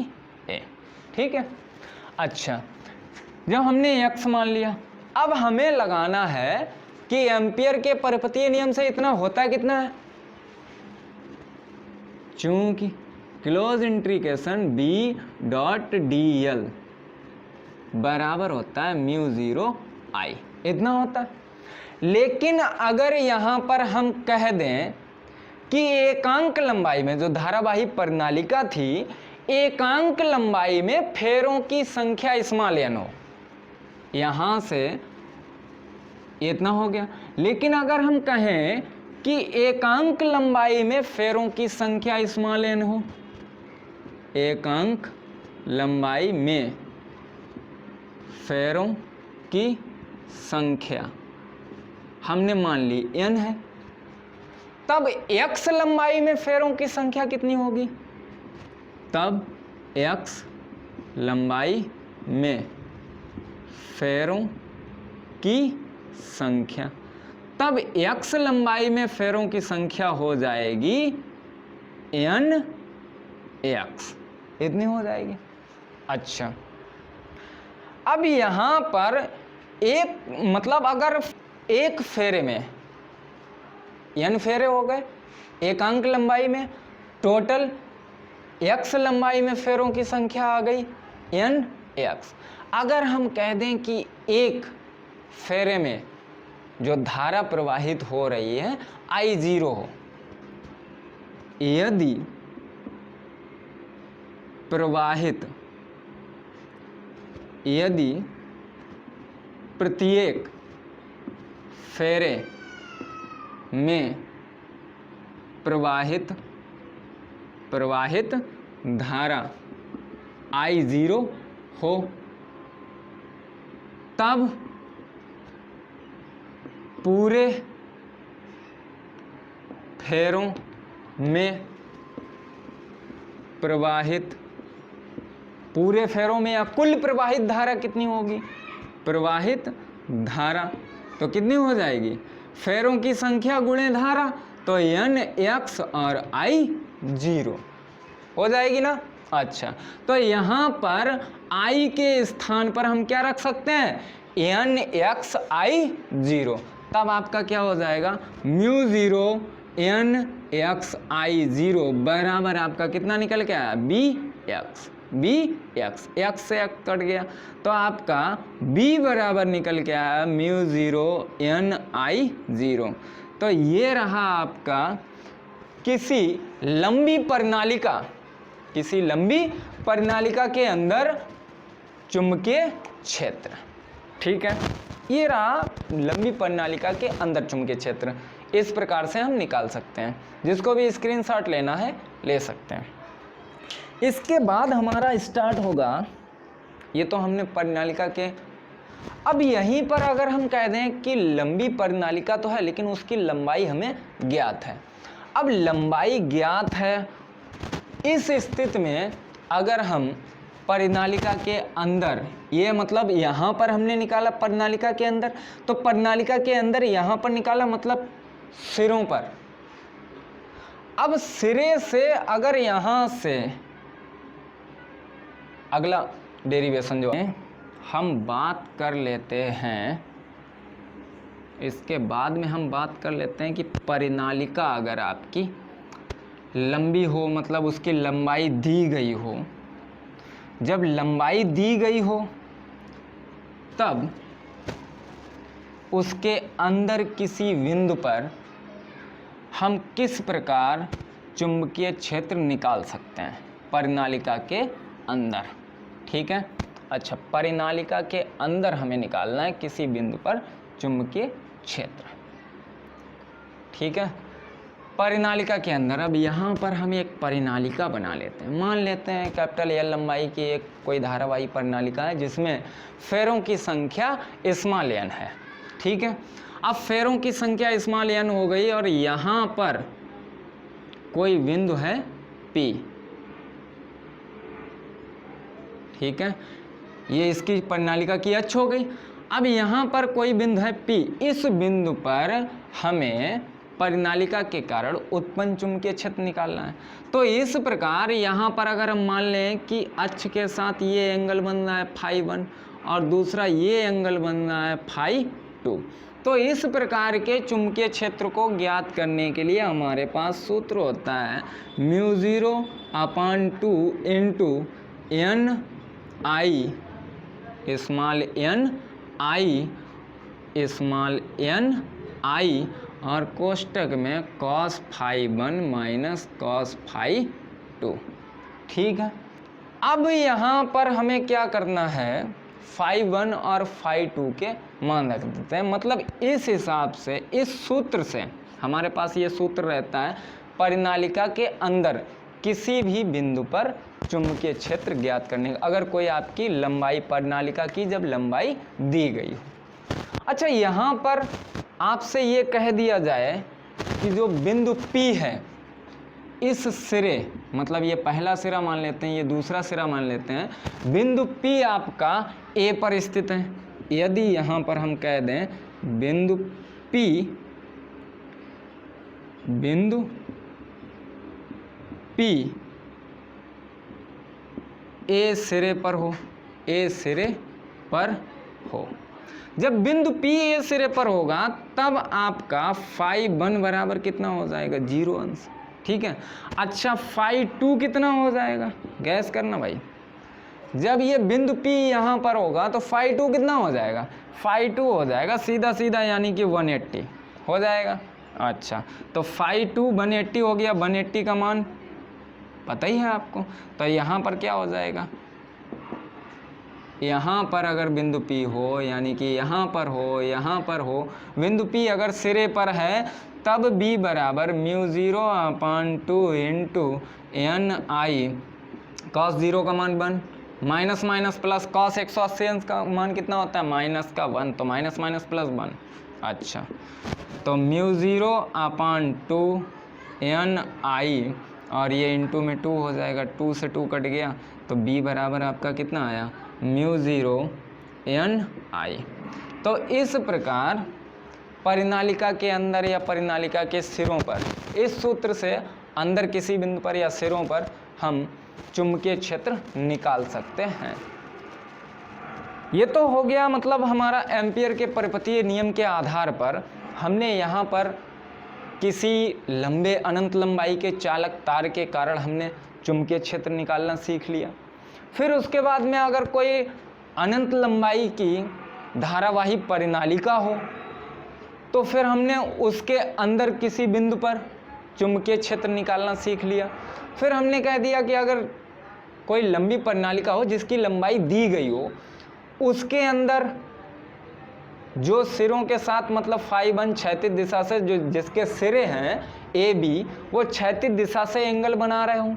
ए, ठीक है। अच्छा, जब हमने एक्स मान लिया, अब हमें लगाना है कि एम्पियर के परिपतीय नियम से इतना होता कितना है, चूंकि close integration B dot D L बराबर होता है म्यू 0 आई, इतना होता है। लेकिन अगर यहाँ पर हम कह दें कि एकांक लंबाई में जो धारावाही परिनालिका थी, एकांक लंबाई में फेरों की संख्या स्मॉल n हो, यहाँ से इतना हो गया। लेकिन अगर हम कहें कि एकांक लंबाई में फेरों की संख्या स्मॉल n हो, एकांक लंबाई में फेरों की संख्या हमने मान ली n है, तब x लंबाई में फेरों की संख्या कितनी होगी? तब x लंबाई में फेरों की संख्या, तब x लंबाई में फेरों की संख्या हो जाएगी n x, इतनी हो जाएगी। अच्छा, अब यहां पर एक मतलब अगर एक फेरे में n फेरे हो गए, एक अंक लंबाई में, टोटल x लंबाई में फेरों की संख्या आ गई n x। अगर हम कह दें कि एक फेरे में जो धारा प्रवाहित हो रही है I0 हो, यदि प्रत्येक फेरे में प्रवाहित धारा I0 हो, तब पूरे फेरों में या कुल प्रवाहित धारा कितनी होगी? प्रवाहित धारा तो कितनी हो जाएगी? फेरों की संख्या गुणे धारा, तो n x और I0 हो जाएगी ना। अच्छा, तो यहां पर I के स्थान पर हम क्या रख सकते हैं? n x I0। तब आपका क्या हो जाएगा? μ0 n x I0 बराबर आपका कितना निकल के आया? bx, x से x कट गया, तो आपका b बराबर निकल के आया μ0 n I0। तो ये रहा आपका किसी लंबी प्रणालिका के अंदर चुंबकीय क्षेत्र। ठीक है, ये रहा लंबी प्रणालिका के अंदर चुंबकीय क्षेत्र। इस प्रकार से हम निकाल सकते हैं, जिसको भी स्क्रीनशॉट लेना है ले सकते हैं। इसके बाद हमारा स्टार्ट होगा, ये तो हमने प्रणालिका के, अब यहीं पर अगर हम कह दें कि लंबी प्रणालिका तो है लेकिन उसकी लंबाई हमें ज्ञात है। अब लंबाई ज्ञात है, इस स्थिति में अगर हम प्रणालिका के अंदर, ये मतलब यहाँ पर हमने निकाला प्रणालिका के अंदर, तो प्रणालिका के अंदर यहाँ पर निकाला मतलब सिरों पर। अब सिरे से अगर यहाँ से अगला डेरिवेशन जो है हम बात कर लेते हैं, इसके बाद में हम बात कर लेते हैं कि प्रणालिका अगर आपकी लंबी हो, मतलब उसकी लंबाई दी गई हो, जब लंबाई दी गई हो तब उसके अंदर किसी बिंदु पर हम किस प्रकार चुंबकीय क्षेत्र निकाल सकते हैं प्रणालिका के अंदर। ठीक है, अच्छा, प्रणालिका के अंदर हमें निकालना है किसी बिंदु पर चुंबकीय क्षेत्र। ठीक है, प्रणालिका के अंदर अब यहाँ पर हम एक प्रणालिका बना लेते हैं। मान लेते हैं कैपिटल L लंबाई की एक कोई धारावाही प्रणालिका है जिसमें फेरों की संख्या स्मॉल n है। ठीक है, अब फेरों की संख्या स्मॉल n हो गई और यहाँ पर कोई बिंदु है P। ठीक है, ये इसकी प्रणालिका की अक्ष हो गई। अब यहाँ पर कोई बिंदु है P, इस बिंदु पर हमें प्रणालिका के कारण उत्पन्न चुंबकीय क्षेत्र निकालना है। तो इस प्रकार यहाँ पर अगर हम मान लें कि अक्ष के साथ ये एंगल बन रहा है φ1 और दूसरा ये एंगल बन रहा है φ2, तो इस प्रकार के चुंबकीय क्षेत्र को ज्ञात करने के लिए हमारे पास सूत्र होता है μ0/2 into n I small n I और कोष्टक में cos φ1 माइनस cos φ2। ठीक है, अब यहाँ पर हमें क्या करना है, φ1 और φ2 के मान रख देते हैं। मतलब इस हिसाब से, इस सूत्र से हमारे पास ये सूत्र रहता है प्रणालिका के अंदर किसी भी बिंदु पर चुंबकीय क्षेत्र ज्ञात करने का, अगर कोई आपकी लंबाई प्रणालिका की जब लंबाई दी गई हो। अच्छा, यहाँ पर आपसे ये कह दिया जाए कि जो बिंदु P है इस सिरे, मतलब ये पहला सिरा मान लेते हैं, ये दूसरा सिरा मान लेते हैं, बिंदु P आपका A पर स्थित है। यदि यहाँ पर हम कह दें बिंदु P A सिरे पर हो, A सिरे पर हो, जब बिंदु P A सिरे पर होगा तब आपका फाई 1 बराबर कितना हो जाएगा, 0 अंश। ठीक है। अच्छा फाई 2 कितना हो जाएगा, गैस करना भाई। जब ये बिंदु P यहाँ पर होगा तो फाई 2 कितना हो जाएगा, फाई 2 हो जाएगा सीधा सीधा, यानी कि 180 हो जाएगा। अच्छा तो फाई 2 180 हो गया, 180 का मान पता ही है आपको, तो यहाँ पर क्या हो जाएगा, यहाँ पर अगर बिंदु P हो, यानी कि यहाँ पर हो, यहाँ पर हो, बिंदु P अगर सिरे पर है तब B बराबर μ0/2 इंटू NI cos 0 का मान 1 माइनस माइनस प्लस cos 180 अंश का मान कितना होता है, माइनस का 1, तो माइनस माइनस प्लस 1। अच्छा तो μ0/2 NI और ये इंटू में 2 हो जाएगा, 2 से 2 कट गया, तो B बराबर आपका कितना आया, μ0 NI। तो इस प्रकार परिनालिका के अंदर या परिनालिका के सिरों पर, इस सूत्र से अंदर किसी बिंदु पर या सिरों पर हम चुंबकीय क्षेत्र निकाल सकते हैं। ये तो हो गया, मतलब हमारा एम्पियर के परिपथीय नियम के आधार पर हमने यहाँ पर किसी लंबे अनंत लंबाई के चालक तार के कारण हमने चुंबकीय क्षेत्र निकालना सीख लिया। फिर उसके बाद में अगर कोई अनंत लंबाई की धारावाही परिनालिका हो तो फिर हमने उसके अंदर किसी बिंदु पर चुंबकीय क्षेत्र निकालना सीख लिया। फिर हमने कह दिया कि अगर कोई लंबी परिनालिका हो जिसकी लंबाई दी गई हो, उसके अंदर जो सिरों के साथ, मतलब फाई 1 क्षैतिज दिशा से, जो जिसके सिरे हैं ए बी, वो क्षैतिज दिशा से एंगल बना रहे हों।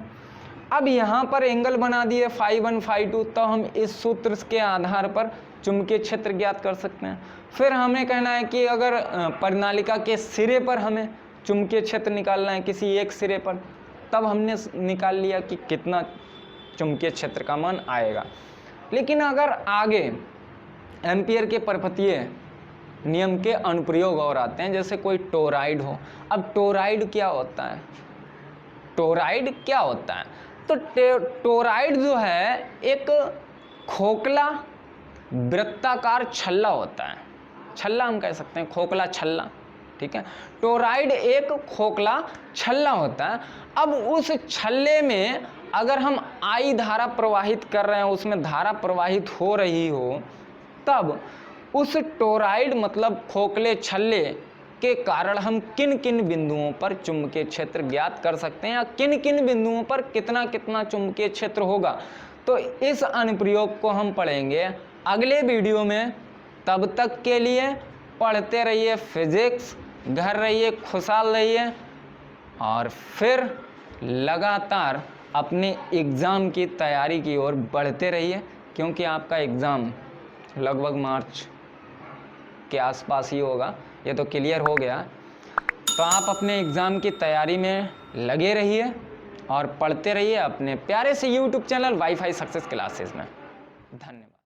अब यहाँ पर एंगल बना दिए फाई 1 फाई 2, तो हम इस सूत्र के आधार पर चुंबकीय क्षेत्र ज्ञात कर सकते हैं। फिर हमें कहना है कि अगर परिनालिका के सिरे पर हमें चुंबकीय क्षेत्र निकालना है किसी एक सिरे पर, तब हमने निकाल लिया कि कितना चुंबकीय क्षेत्र का मान आएगा। लेकिन अगर आगे एम्पियर के परिपथीय नियम के अनुप्रयोग और आते हैं, जैसे कोई टोराइड हो। अब टोराइड क्या होता है, टोराइड क्या होता है, तो टोराइड जो है एक खोखला वृत्ताकार छल्ला होता है, छल्ला हम कह सकते हैं, खोखला छल्ला। ठीक है, टोराइड एक खोखला छल्ला होता है। अब उस छल्ले में अगर हम आई धारा प्रवाहित कर रहे हैं, उसमें धारा प्रवाहित हो रही हो, तब उस टोराइड मतलब खोखले छल्ले के कारण हम किन किन बिंदुओं पर चुंबकीय क्षेत्र ज्ञात कर सकते हैं, या किन किन बिंदुओं पर कितना कितना चुंबकीय क्षेत्र होगा। तो इस अनुप्रयोग को हम पढ़ेंगे अगले वीडियो में। तब तक के लिए पढ़ते रहिए फिजिक्स, घर रहिए, खुशहाल रहिए, और फिर लगातार अपने एग्ज़ाम की तैयारी की ओर बढ़ते रहिए, क्योंकि आपका एग्ज़ाम लगभग मार्च के आसपास ही होगा। ये तो क्लियर हो गया। तो आप अपने एग्ज़ाम की तैयारी में लगे रहिए और पढ़ते रहिए अपने प्यारे से YouTube channel wifi success classes में। धन्यवाद।